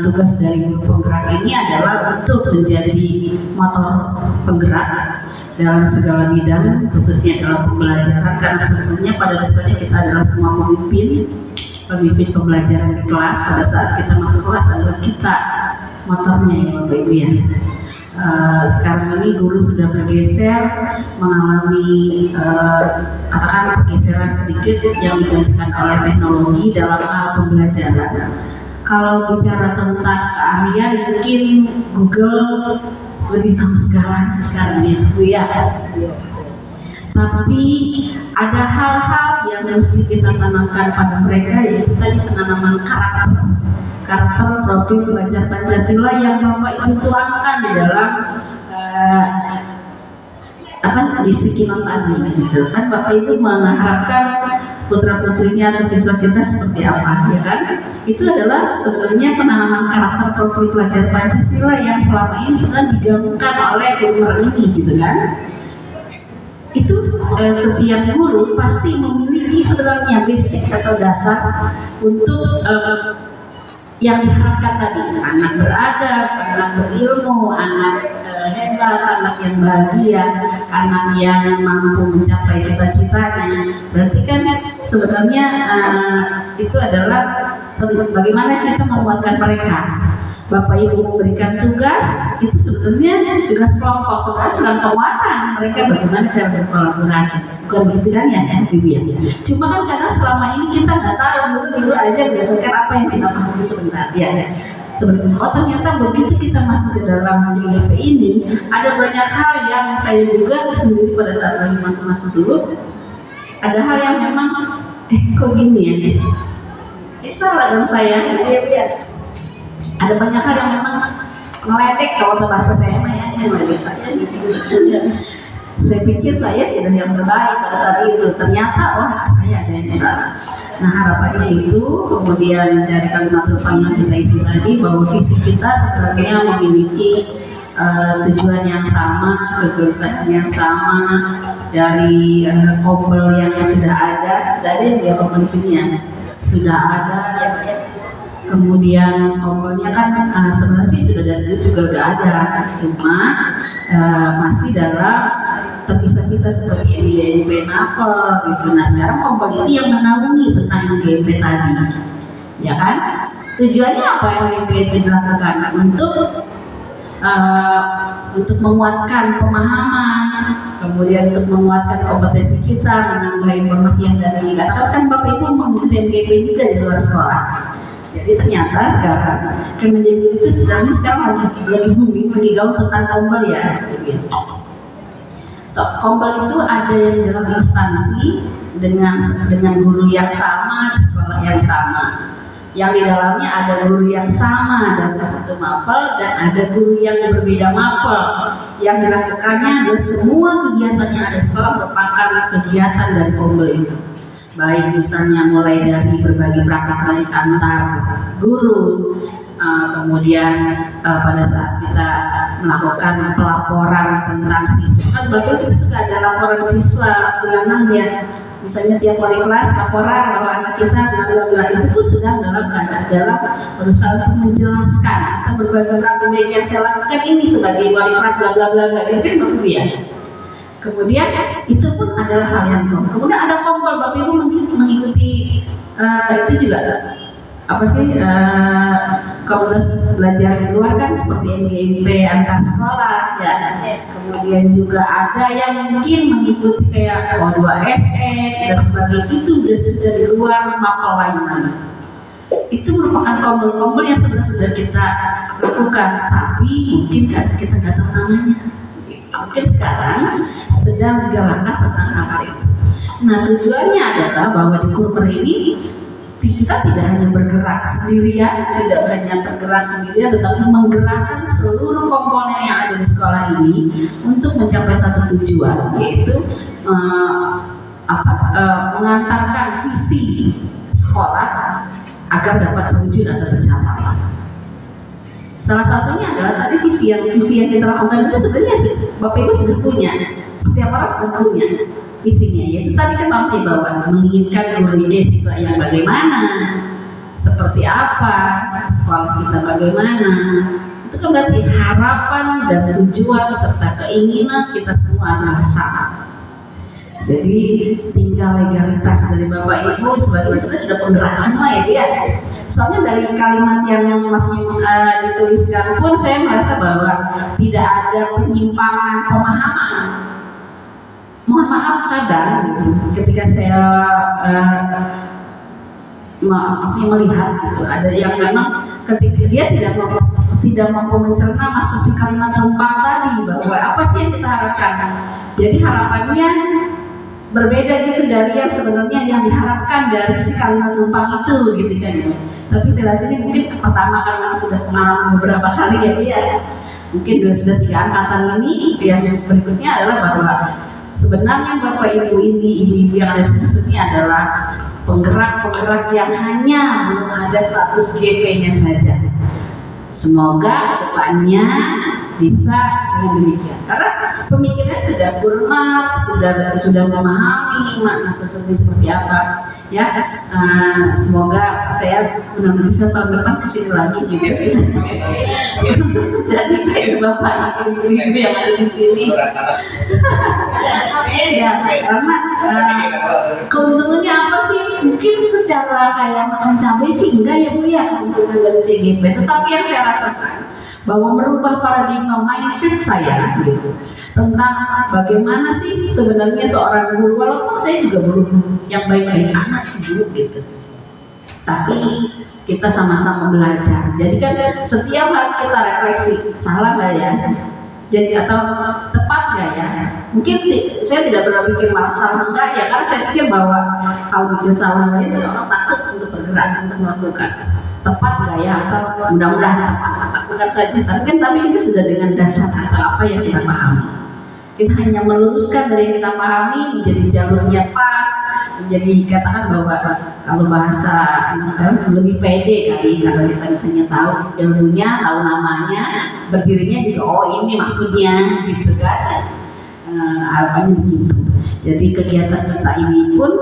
Speaker 3: tugas dari guru penggerak ini adalah untuk menjadi motor penggerak dalam segala bidang, khususnya dalam pembelajaran, karena sebenarnya pada dasarnya kita adalah semua pemimpin pembelajaran di kelas. Pada saat kita masuk kelas adalah kita motornya ya Bapak Ibu ya. Sekarang ini guru sudah bergeser, mengalami katakan pergeseran sedikit yang digantikan oleh teknologi dalam hal pembelajaran. Kalau bicara tentang keahlian, mungkin Google lebih tahu segalanya sekarang ya Bu ya. Tapi ada hal-hal yang mesti kita tanamkan pada mereka, yaitu tadi penanaman karakter profil pelajar Pancasila yang Bapak Ibu tuangkan di dalam disiplin tadi, gitu kan. Bapak Ibu mengharapkan putra putrinya atau siswa kita seperti apa, ya kan? Itu adalah sebenarnya penanaman karakter profil pelajar Pancasila yang selama ini sedang digabungkan oleh guru ini, gitu kan? Itu setiap guru pasti memiliki sebenarnya basic atau dasar untuk yang diharapkan tadi, anak beradab, anak berilmu, anak hebat, anak yang bahagia, anak yang mampu mencapai cita-citanya. Berarti kan sebenarnya itu adalah bagaimana kita membuatkan mereka. Bapak Ibu memberikan tugas, itu sebetulnya tugas kelompok, sedang penguatan mereka bagaimana cara berkolaborasi, bukan begitu kan ya Ibu ya? Cuma kan karena selama ini kita nggak tahu, guru aja berdasarkan apa yang kita pahami sebentar ya. Sebenarnya, oh ternyata begitu kita masuk ke dalam JLP ini, ada banyak hal yang saya juga sendiri pada saat lagi masuk dulu, ada hal yang memang kok gini ya, salah dong saya, ya. Ada banyak hal yang memang meledek, kalau bahasa saya ya, meledek saya gitu. Saya pikir saya sudah yang terbaik pada saat itu, ternyata wah saya ada yang salah. Nah harapannya itu kemudian dari kalimat rupa yang kita isi tadi bahwa visi kita sebenarnya memiliki tujuan yang sama, kegelisahan yang sama dari kompel yang sudah ada. Dari dia kompel di sini ya sudah ada ya Pak ya. Kemudian kompelnya kan sebenarnya sih sudah dari dulu juga udah ada, cuma masih dalam terpisah-pisah seperti MGMP Napel gitu. Nah sekarang kompel ini yang menaungi tentang MGMP tadi, ya kan? Tujuannya apa MGMP itu dilakukan? Untuk menguatkan pemahaman, kemudian untuk menguatkan kompetensi kita, menambah informasi yang dari karena kan Bapak Ibu mengikuti MGP juga di luar sekolah. Jadi ternyata sekarang Kemendikbud itu sekarang lagi booming, lagi gaul tentang kompel ya. Kompel itu ada yang dalam instansi dengan guru yang sama di sekolah yang sama. Yang di dalamnya ada guru yang sama dalam satu mapel dan ada guru yang berbeda mapel. Yang dilakukannya adalah semua kegiatan yang ada di sekolah merupakan kegiatan dari kompel itu. Baik misalnya mulai dari berbagi praktek baik antar guru, kemudian pada saat kita melakukan pelaporan tentang siswa, kan bagus kita suka ada laporan siswa bulanan ya. Misalnya tiap wali kelas laporan bahwa anak kita bla itu pun sedang dalam berusaha untuk menjelaskan atau berbagi praktek yang saya lakukan ini sebagai wali kelas bla ini kan bagus ya. Kemudian itu pun adalah hal yang kemudian ada kompel Bapak Ibu mungkin mengikuti itu juga apa sih komunitas belajar di luar kan seperti MGMP antar sekolah ya. Kemudian juga ada yang mungkin mengikuti kayak O2SE dan sebagainya, itu sudah di luar mapel lainnya. Itu merupakan kompel-kompel yang sebenarnya sudah kita lakukan, tapi mungkin kita nggak tahu namanya. Mungkin sekarang sedang digalakkan tentang hal itu. Nah tujuannya adalah bahwa di Kurper ini kita tidak hanya bergerak sendirian, tidak hanya tergerak sendirian, tetapi menggerakkan seluruh komponen yang ada di sekolah ini untuk mencapai satu tujuan, yaitu mengantarkan visi sekolah agar dapat terwujud atau tercapai. Salah satunya adalah tadi visi yang kita lakukan itu sebenarnya Bapak Ibu sudah punya, setiap orang sudah punya visinya. Yaitu tadi kan saya bawa menginginkan guru ide siswa yang bagaimana, seperti apa, sekolah kita bagaimana. Itu kan berarti harapan dan tujuan serta keinginan kita semua adalah sama. Jadi tinggal legalitas dari Bapak Ibu sebagai sudah penggerak semua ya dia. Soalnya dari kalimat yang masih dituliskan pun saya merasa bahwa tidak ada penyimpangan pemahaman. Mohon maaf kadang ketika saya masih melihat gitu, ada yang memang ketika dia tidak mampu mencerna maksud si kalimat tumpang tadi bahwa apa sih yang kita harapkan. Jadi harapannya berbeda gitu dari yang sebenarnya yang diharapkan dari si kalimat tumpang itu gitu kan. Tapi saya rasa ini mungkin pertama karena sudah pengalaman beberapa kali ya dia. Mungkin sudah 3 angkatan ini. Yang berikutnya adalah bahwa sebenarnya Bapak Ibu ini, ibu-ibu yang ada di sini adalah penggerak-penggerak yang hanya belum ada status GP-nya saja. Semoga depannya bisa dengan demikian. Karena pemikirannya sudah kurang, sudah memahami makna sesungguhnya seperti apa. Ya, semoga saya benar-benar bisa tahun depan kesini lagi juga. Jadi kayak Bapak Ibu yang ada di sini. Ya, karena keuntungannya apa sih? Mungkin secara kayak mencapai sih enggak ya Bu ya keuntungan dari CGP. Tetapi yang saya rasakan bahwa merubah paradigma mindset saya gitu tentang bagaimana sih sebenarnya seorang guru, walaupun saya juga belum yang baik-baik amat sih dulu gitu, tapi kita sama-sama belajar. Jadi kan setiap hari kita refleksi, salah nggak ya? Jadi atau tepat nggak ya? Mungkin saya tidak pernah pikir malah salah enggak ya, karena saya pikir bahwa kalau bikin salah nggak itu orang takut untuk bergerak untuk melakukan. Tepat nggak ya, atau mudah-mudahan tepat bukan saja, tapi kita sudah dengan dasar atau apa yang kita pahami. Kita hanya meluruskan dari yang kita pahami menjadi jalurnya pas, menjadi katakan bahwa kalau bahasa anak sekarang lebih pede kali kalau kita misalnya tahu ilmunya, tahu namanya, berdirinya juga oh ini maksudnya gitu kan. Harapannya begitu. Jadi kegiatan kita ini pun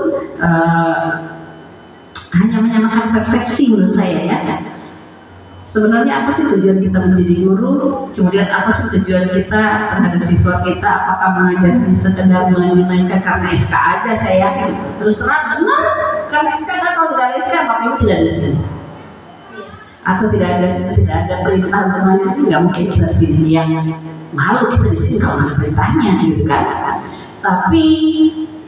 Speaker 3: hanya menyamakan persepsi menurut saya ya. Sebenarnya apa sih tujuan kita menjadi guru? Kemudian apa sih tujuan kita terhadap siswa kita? Apakah mengajarkan sekedar menaikkan karena SK aja saya yakin. Terus terang benar karena SK, kalau tidak ada SK Bapak Ibu tidak ada di sini. Atau tidak ada perintah untuk di sini, nggak mungkin kita di sini. Yang malu kita di sini kalau ada perintahnya gitu kan. Tapi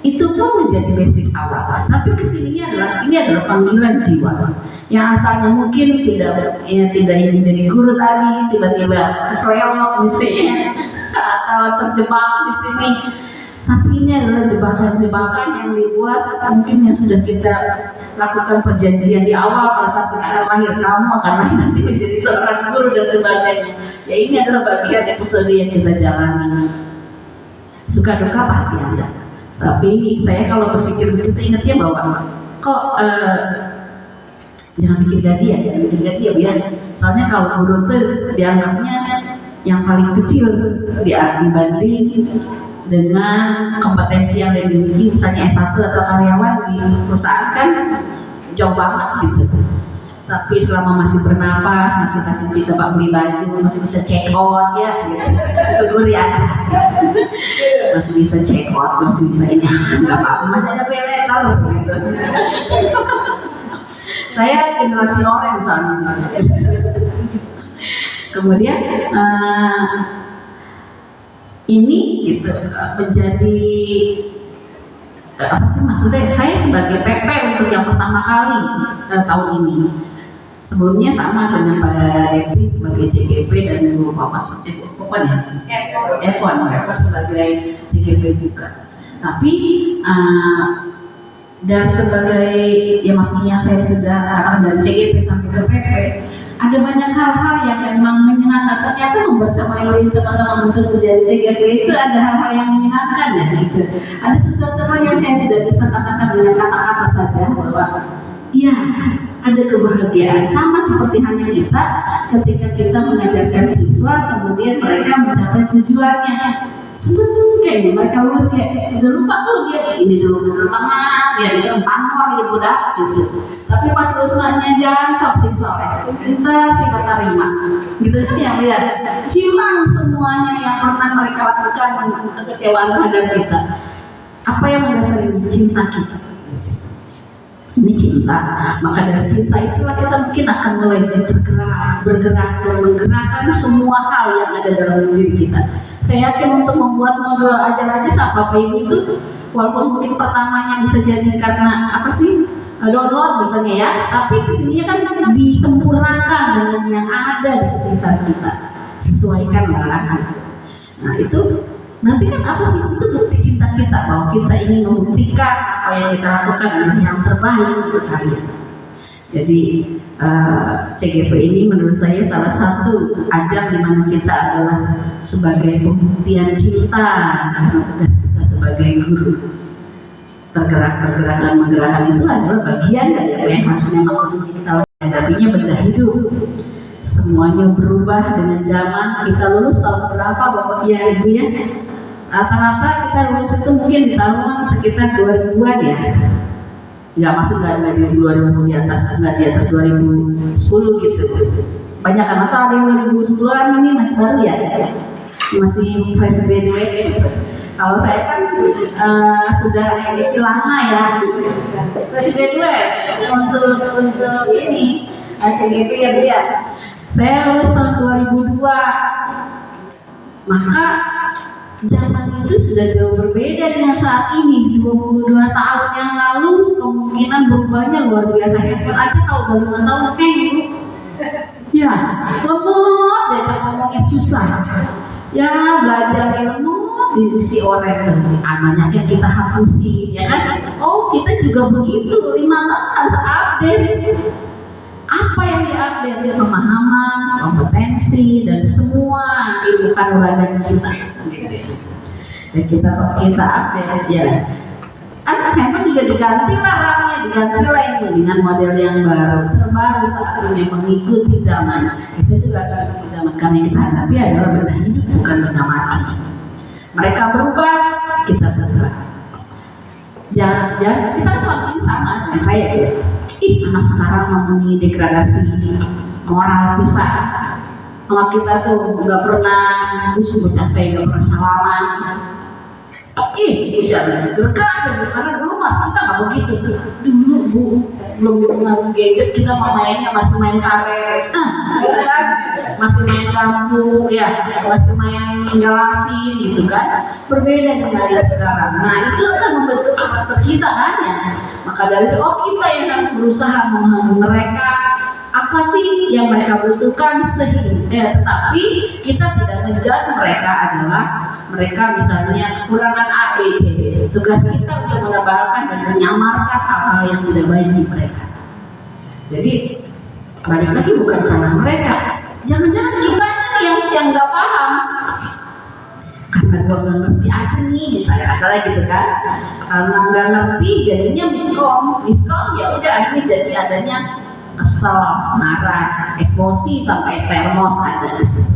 Speaker 3: itu pun menjadi basic awal. Tapi kesininya ini adalah panggilan jiwa. Yang asalnya mungkin tidak ingin jadi guru tadi, tiba-tiba keselewok misalnya atau terjebak di sini. Tapi ini adalah jebakan-jebakan yang dibuat mungkin yang sudah kita lakukan perjanjian di awal pada saat kita akan lahir. Kamu akan lahir nanti menjadi seorang guru dan sebagainya. Ya ini adalah bagian episode yang kita jalani. Suka duka pasti ada. Tapi saya kalau berpikir begitu ingatnya bahwa kok jangan pikir gaji ya Bu ya. Soalnya kalau guru tuh dianggapnya yang paling kecil dibanding dengan kompetensi yang lebih tinggi, misalnya S1 atau karyawan di perusahaan kan jauh banget gitu. Tapi selama masih bernapas, masih bisa beli baju, masih bisa check out ya, gitu. Syukuri aja. Masih bisa check out, masih bisa ini, nggak apa-apa, masih ada pay letter gitu. Saya generasi orange soalnya. Kemudian ini gitu menjadi apa sih maksud saya sebagai PP untuk yang pertama kali tahun ini. Sebelumnya sama dengan Pak Devi sebagai CGP dan Bu Bapak Epon sebagai CGP juga. Tapi dari berbagai ya maksudnya saya sudah dari CGP sampai ke PP, ada banyak hal-hal yang memang menyenangkan. Ternyata membersamai teman-teman untuk menjadi CGP itu ada hal-hal yang menyenangkan ya gitu. Ada sesuatu hal yang saya tidak bisa katakan dengan kata-kata saja bahwa iya ada kebahagiaan sama seperti halnya kita ketika kita mengajarkan siswa kemudian mereka mencapai tujuannya. Seneng kayaknya mereka lulus kayak udah lupa tuh dia ini dulu banget ya dia pamor ya budak gitu. Tapi pas lulus maknya jangan sok sing soleh kita sih terima gitu kan ya hilang semuanya yang pernah mereka lakukan kekecewaan terhadap kita. Apa yang mendasari cinta kita? Ini cinta, maka dari cinta itulah kita mungkin akan mulai bergerak dan menggerakkan semua hal yang ada dalam diri kita. Saya yakin untuk membuat modul ajar aja sama Bapak Ibu itu, walaupun mungkin pertamanya bisa jadi karena apa sih download misalnya ya, tapi kesininya kan disempurnakan dengan yang ada di sekitar kita, sesuaikanlah. Nah itu berarti kan apa sih itu bukti cinta kita bahwa kita ingin membuktikan apa yang kita lakukan adalah yang terbaik untuk kalian. Jadi CGP ini menurut saya salah satu ajang di mana kita adalah sebagai pembuktian cinta karena tugas kita sebagai guru. Tergerak dan menggerakkan itu adalah bagian dari apa yang harusnya manusia kita hadapinya benda hidup. Semuanya berubah dengan zaman. Kita lulus tahun berapa Bapak ya Ibu ya? Rata-rata kita lulus itu mungkin di tahun sekitar 2000-an ya. Nggak masuk nggak di 2000 di atas, nggak di atas 2010 gitu. Banyak kan atau ada yang 2010-an ini masih baru ya, masih fresh graduate gitu. Kalau saya kan sudah istilahnya ya fresh graduate untuk ini CGP ya Bu ya. Saya lulus tahun 2002, maka zaman itu sudah jauh berbeda dengan saat ini. 22 tahun yang lalu kemungkinan berubahnya luar biasa. Handphone aja kalau baru 5 tahun Bu ya lemot, diajak ngomongnya susah ya, belajar ilmu diisi orang banyak yang kita hapusin ya kan. Oh kita juga begitu, 5 tahun harus update. Apa yang diupdate? Pemahaman, kompetensi dan semua ilmu kanuragan kita gitu ya. Ya kita update ya. Anak handphone juga diganti lah RAM-nya, diganti lah itu dengan model yang terbaru saat ini mengikuti zaman. Kita juga harus mengikuti zaman karena yang kita hadapi adalah benda hidup bukan benda mati. Mereka berubah, kita tetap. Jangan kita selama ini sama dengan saya ya. Anak sekarang memenuhi degradasi moral bisa. Sama kita tuh nggak pernah bocah kayak nggak pernah salaman. Jangan gergaji karena dulu mas kita nggak begitu. Dulu belum dipengaruhi gadget, kita mainnya masih main karet, gitu kan? Masih main lampu, ya, masih main galasin, gitu kan? Berbeda dengan yang sekarang. Nah itu akan membentuk karakter kita kan ya. Maka dari itu, kita yang harus berusaha memahami mereka. Apa sih yang mereka butuhkan tetapi kita tidak menjudge mereka adalah mereka misalnya kekurangan A, B, C, D. Tugas kita untuk menebalkan dan menyamarkan hal-hal yang tidak baik di mereka. Jadi balik lagi bukan salah mereka. Jangan-jangan kita yang nggak paham karena gua nggak ngerti aja nih, misalnya asalnya gitu kan. Karena nggak ngerti jadinya miskom ya udah akhirnya jadi adanya kesel, marah, emosi sampai termos ada di situ.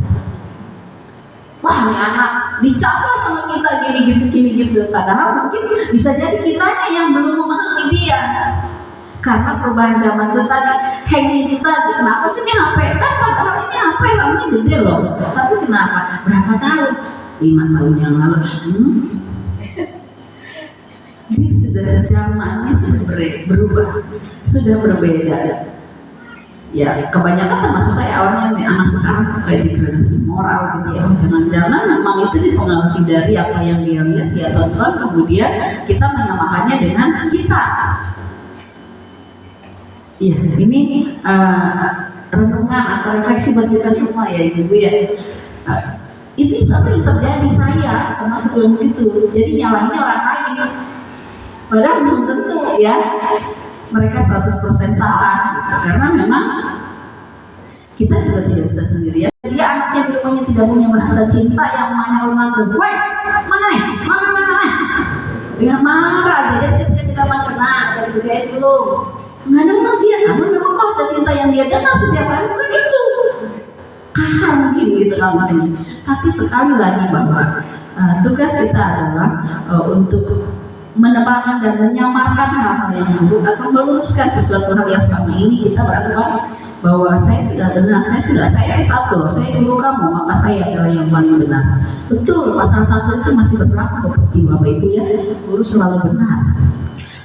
Speaker 3: Wah ini anak dicap sama kita gini gitu. Padahal mungkin bisa jadi kitanya yang belum memahami dia. Karena perubahan zaman itu tadi, hanging kita, kenapa sih ini HP? Kan padahal ini HP ramenya gede loh. Tapi kenapa? Berapa tahun? 5 tahun yang lalu. Ini sudah zamannya sudah berubah, sudah berbeda. Ya kebanyakan termasuk saya awalnya nih, anak sekarang kayak degradasi moral gitu ya. Jangan-jangan memang itu dipengaruhi dari apa yang dia lihat, dia tonton, kemudian kita menyamakannya dengan kita. Iya, ini renungan atau refleksi buat kita semua ya Ibu ya. Ini satu yang terjadi saya termasuk yang begitu. Jadi nyalahinnya orang lain. Padahal belum tentu ya. Mereka 100% salah gitu. Karena memang kita juga tidak bisa sendirian. Dia anaknya di rumahnya tidak punya bahasa cinta yang manggil, woi, mana, dengan marah. Jadi ketika kita makan, dari kerjain dulu, nggak dengar dia karena memang bahasa cinta yang dia dengar setiap hari bukan itu. Kasar mungkin gitu kan maksudnya. Tapi sekali lagi bahwa tugas kita adalah untuk menebalkan dan menyamarkan hal-hal yang buruk atau meluruskan sesuatu hal yang selama ini kita beranggapan bahwa saya sudah benar, saya S1 loh, saya guru kamu, maka saya adalah yang paling benar. Betul, pasal 1 itu masih berlaku bagi Bapak Ibu ya, guru selalu benar.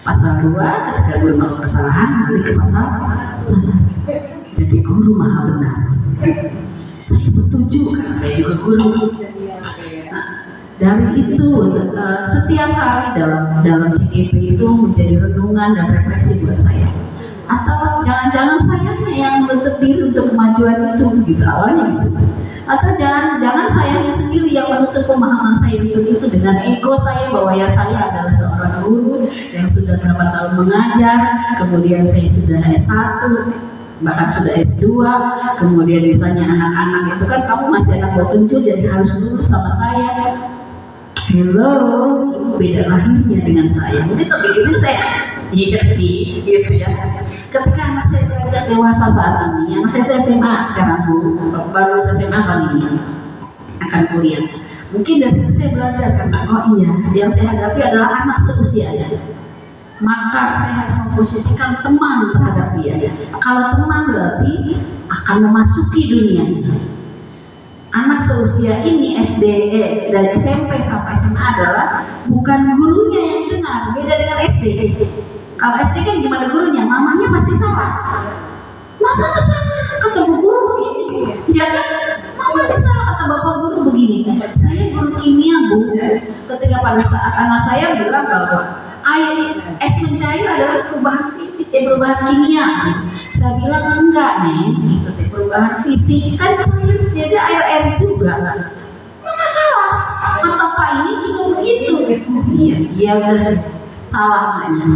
Speaker 3: Pasal 2, ketika guru melakukan kesalahan, balik ke pasal 1. Jadi guru maha benar. Saya setuju karena saya juga guru. Dari itu setiap hari dalam CKP itu menjadi renungan dan refleksi buat saya. Atau jangan-jangan saya yang menutup diri untuk kemajuan itu gitu awalnya gitu. Atau jangan saya sendiri yang menutup pemahaman saya untuk itu dengan ego saya bahwa ya saya adalah seorang guru yang sudah berapa tahun mengajar, kemudian saya sudah S1 bahkan sudah S2, kemudian misalnya anak-anak itu kan kamu masih anak baru kencur jadi harus lulus sama saya. Hello, beda lahirnya dengan saya. Mungkin kalau begitu saya, iya sih, gitu ya. Ketika anak saya beranjak dewasa saat ini, anak saya itu SMA sekarang baru SMA tahun ini akan kuliah. Mungkin dari situ saya belajar karena oh iya, yang saya hadapi adalah anak seusianya. Maka saya harus memposisikan teman terhadap dia. Kalau teman berarti akan memasuki dunia. Anak seusia ini SD dari SMP sampai SMA adalah bukan gurunya yang dengar, beda dengan SD. Kalau SD kan gimana gurunya, mamanya pasti salah. Mama salah, kata bu guru begini, ya kan? Mama salah, kata bapak guru begini. Saya guru kimia bu, ketika pada saat anak saya bilang bahwa air es mencair adalah perubahan fisik, perubahan kimia. Saya bilang enggak nih, itu perubahan fisik kan cair jadi air juga. Mana salah? Kata Pak ini juga begitu. Iya udah salah maknya.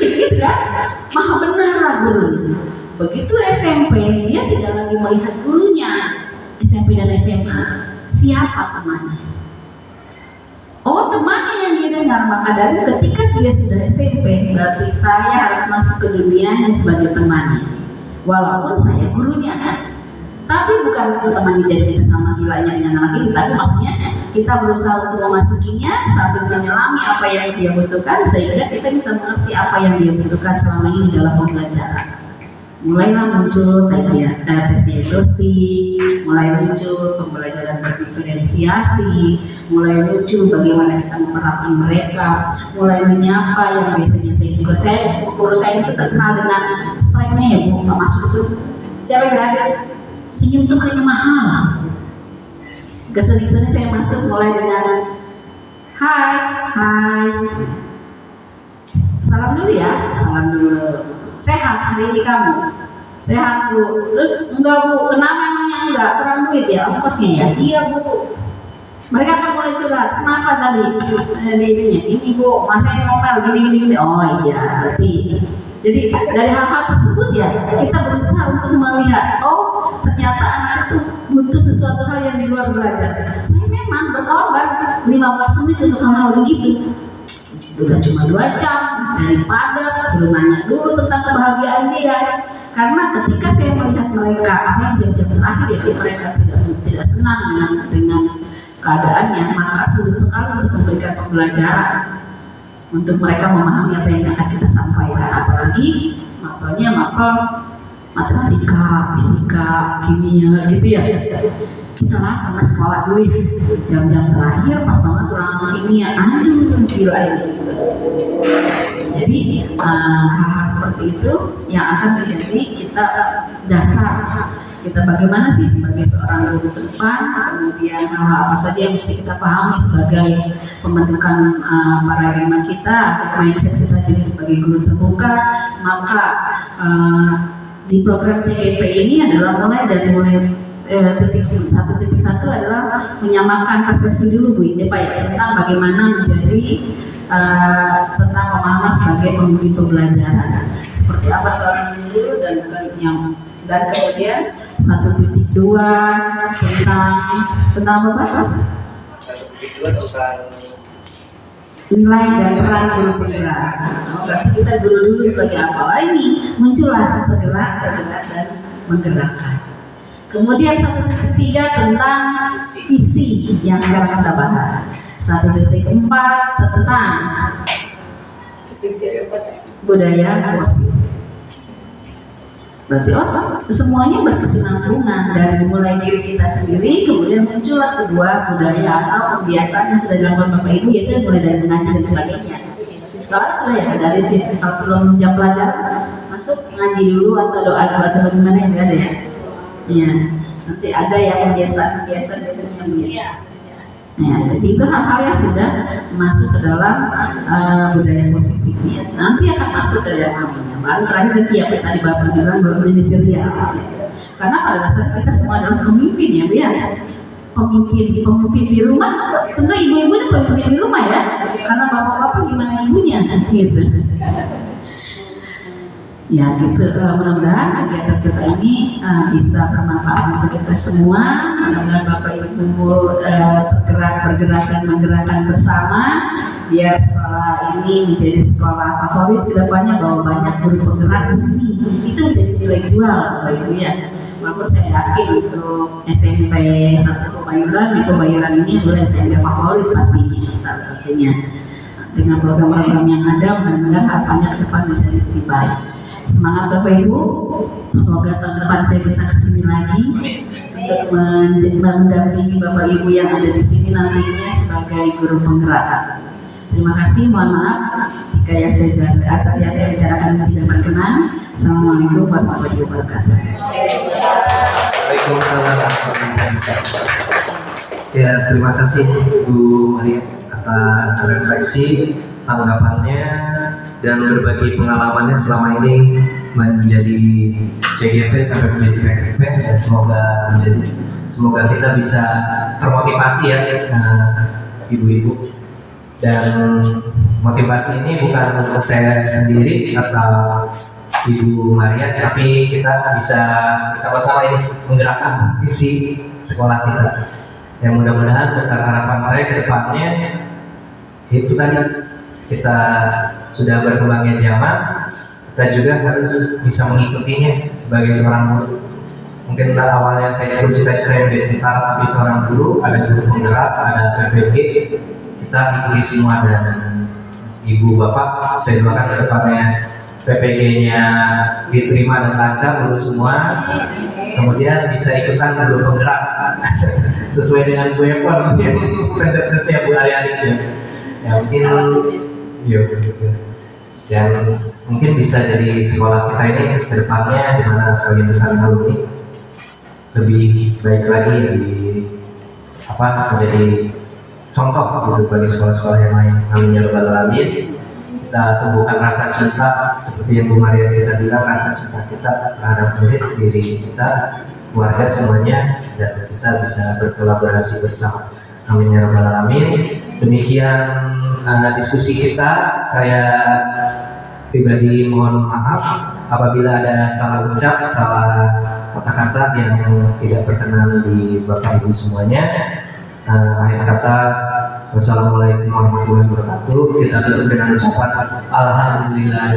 Speaker 3: Begitu kan? Maha benar lah gurunya. Begitu SMP dia tidak lagi melihat gurunya. SMP dan SMA siapa temannya? dengar, maka dari ketika dia sudah SMP, berarti saya harus masuk ke dunianya sebagai temannya, walaupun saya gurunya. Tapi bukan temannya jadi kita sama gilanya dengan anak ini, tapi maksudnya kita berusaha untuk memasukinya sambil menyelami apa yang dia butuhkan, sehingga kita bisa mengerti apa yang dia butuhkan selama ini dalam pembelajaran. Mulailah muncul tadi ya, tes diagnostik, mulai muncul pembelajaran berdiferensiasi, mulai muncul bagaimana kita memperlakukan mereka, mulai menyapa yang biasanya guru saya itu terkenal dengan strengthnya ya Bu, nggak masuk itu siapa yang berada senyum tuh kayaknya mahal. Kesini saya masuk mulai dengan hai, salam dulu ya, salam dulu. Sehat hari ini kamu? Sehat Bu. Terus enggak Bu, kenapa emangnya enggak? Kurang duit ya ongkosnya ya? Iya Bu. Mereka kan mulai curhat, kenapa tadi? Ini Bu, masanya ngomel gini. Oh iya, berarti. Jadi dari hal-hal tersebut ya, kita berusaha untuk melihat, oh ternyata anak itu butuh sesuatu hal yang di luar belajar. Saya memang berkorban 15 menit untuk hal-hal begitu. Udah cuma 2 jam, daripada suruh nanya dulu tentang kebahagiaan dia. Karena ketika saya melihat mereka apa yang jam-jam terakhir ya, mereka tidak senang dengan keadaannya, maka sulit sekali untuk memberikan pembelajaran untuk mereka memahami apa yang akan kita sampaikan. Apalagi mapelnya mapel matematika, fisika, kimia gitu ya. Kita lah karena sekolah dulu ya, jam-jam terakhir pas banget tulang kimia, aduh gila ini gitu. Jadi hal-hal seperti itu yang akan menjadi kita dasar kita bagaimana sih sebagai seorang guru ke depan, kemudian hal-hal apa saja yang mesti kita pahami sebagai pembentukan paradigma kita agar mindset kita jadi sebagai guru terbuka. Maka di program CGP ini adalah mulai titik 1.1 adalah menyamakan persepsi dulu Bu Inde Pak ya, tentang bagaimana menjadi tentang pemahaman sebagai pemimpin pembelajaran seperti apa seorang guru dan kemudian 1.2 tentang apa Pak?
Speaker 2: 1.2 tentang
Speaker 3: nilai dan peran guru penggerak. Berarti kita guru dulu sebagai apa? Ini muncullah tergerak dan menggerakkan. Kemudian 1.3 tentang visi yang sekarang kita bahas. 1.4 tentang budaya posisi. Berarti semuanya berkesinambungan dari mulai diri kita sendiri, kemudian muncullah sebuah budaya atau kebiasaan yang sudah dilakukan Bapak Ibu, yaitu mulai dari mengaji dan sebagainya. Sekarang sudah ya dari kalau sebelum jam pelajaran masuk ngaji dulu atau doa atau bagaimana yang ada ya? Iya, nanti ada ya kebiasaan gitu yang dia. Ya, jadi itu hal-hal yang sudah masuk ke dalam budaya positifnya. Nanti akan masuk ke dalam namanya. Baru terakhir lagi apa yang tadi Bapak bilang manajerial. Karena pada dasarnya kita semua adalah pemimpin ya, Bu ya. Pemimpin di rumah, tentu ibu-ibu itu pemimpin di rumah ya. Karena bapak-bapak gimana ibunya, gitu. Ya gitu, mudah-mudahan kegiatan kita ini bisa bermanfaat untuk kita semua. Mudah-mudahan Bapak Ibu bergerak dan menggerakkan bersama biar sekolah ini menjadi sekolah favorit kedepannya, bahwa banyak guru penggerak di sini. Itu menjadi nilai jual Bapak Ibu ya. Walaupun saya yakin untuk SMP 1 Pembayaran, di Pembayaran ini adalah SMP favorit pastinya, salah satunya. Dengan program-program yang ada, mudah-mudahan harapannya ke depan menjadi lebih baik. Semangat Bapak Ibu, semoga tahun depan saya bisa kesini lagi untuk mendampingi Bapak Ibu yang ada di sini nantinya sebagai guru penggerak. Terima kasih, mohon maaf jika yang saya jelaskan atau yang saya bicarakan tidak berkenan. Assalamualaikum warahmatullahi wabarakatuh.
Speaker 2: Waalaikumsalam warahmatullahi wabarakatuh. Ya, terima kasih Bu Maria atas refleksi, tanggapannya, dan berbagi pengalamannya selama ini menjadi CGP sampai menjadi PKP, dan semoga kita bisa termotivasi ya ibu-ibu. Dan motivasi ini bukan untuk saya sendiri atau Ibu Maria, tapi kita bisa bersama-sama ini menggerakkan visi sekolah kita. Yang mudah-mudahan besar harapan saya ke depannya itu tadi, kita sudah berkembangnya zaman, kita juga harus bisa mengikutinya sebagai seorang guru. Mungkin awalnya saya itu cita-cita yang menjadi tentara, tapi seorang guru, ada guru penggerak, ada PPG, kita ikuti semua. Dan ibu bapak, saya doakan ke depannya PPG-nya diterima dan lancar lulus semua, kemudian bisa ikutan guru penggerak sesuai dengan Bu Epon yang pencetusnya Bu Aryani ya mungkin dan mungkin bisa jadi sekolah kita ini ke depannya, di mana sebagian besar alumni lebih baik lagi menjadi contoh gitu bagi sekolah-sekolah yang lain. Amin ya rabbal alamin. Kita tumbuhkan rasa cinta seperti yang Bu Maria kita bilang, rasa cinta kita terhadap murid, diri kita, keluarga semuanya, dan kita bisa berkolaborasi bersama. Amin ya rabbal alamin. Demikian diskusi kita. Saya pribadi mohon maaf apabila ada salah ucap, salah kata-kata yang tidak berkenan di Bapak Ibu semuanya. Akhir kata, wassalamualaikum warahmatullahi wabarakatuh. Kita tutup dengan ucapan alhamdulillah.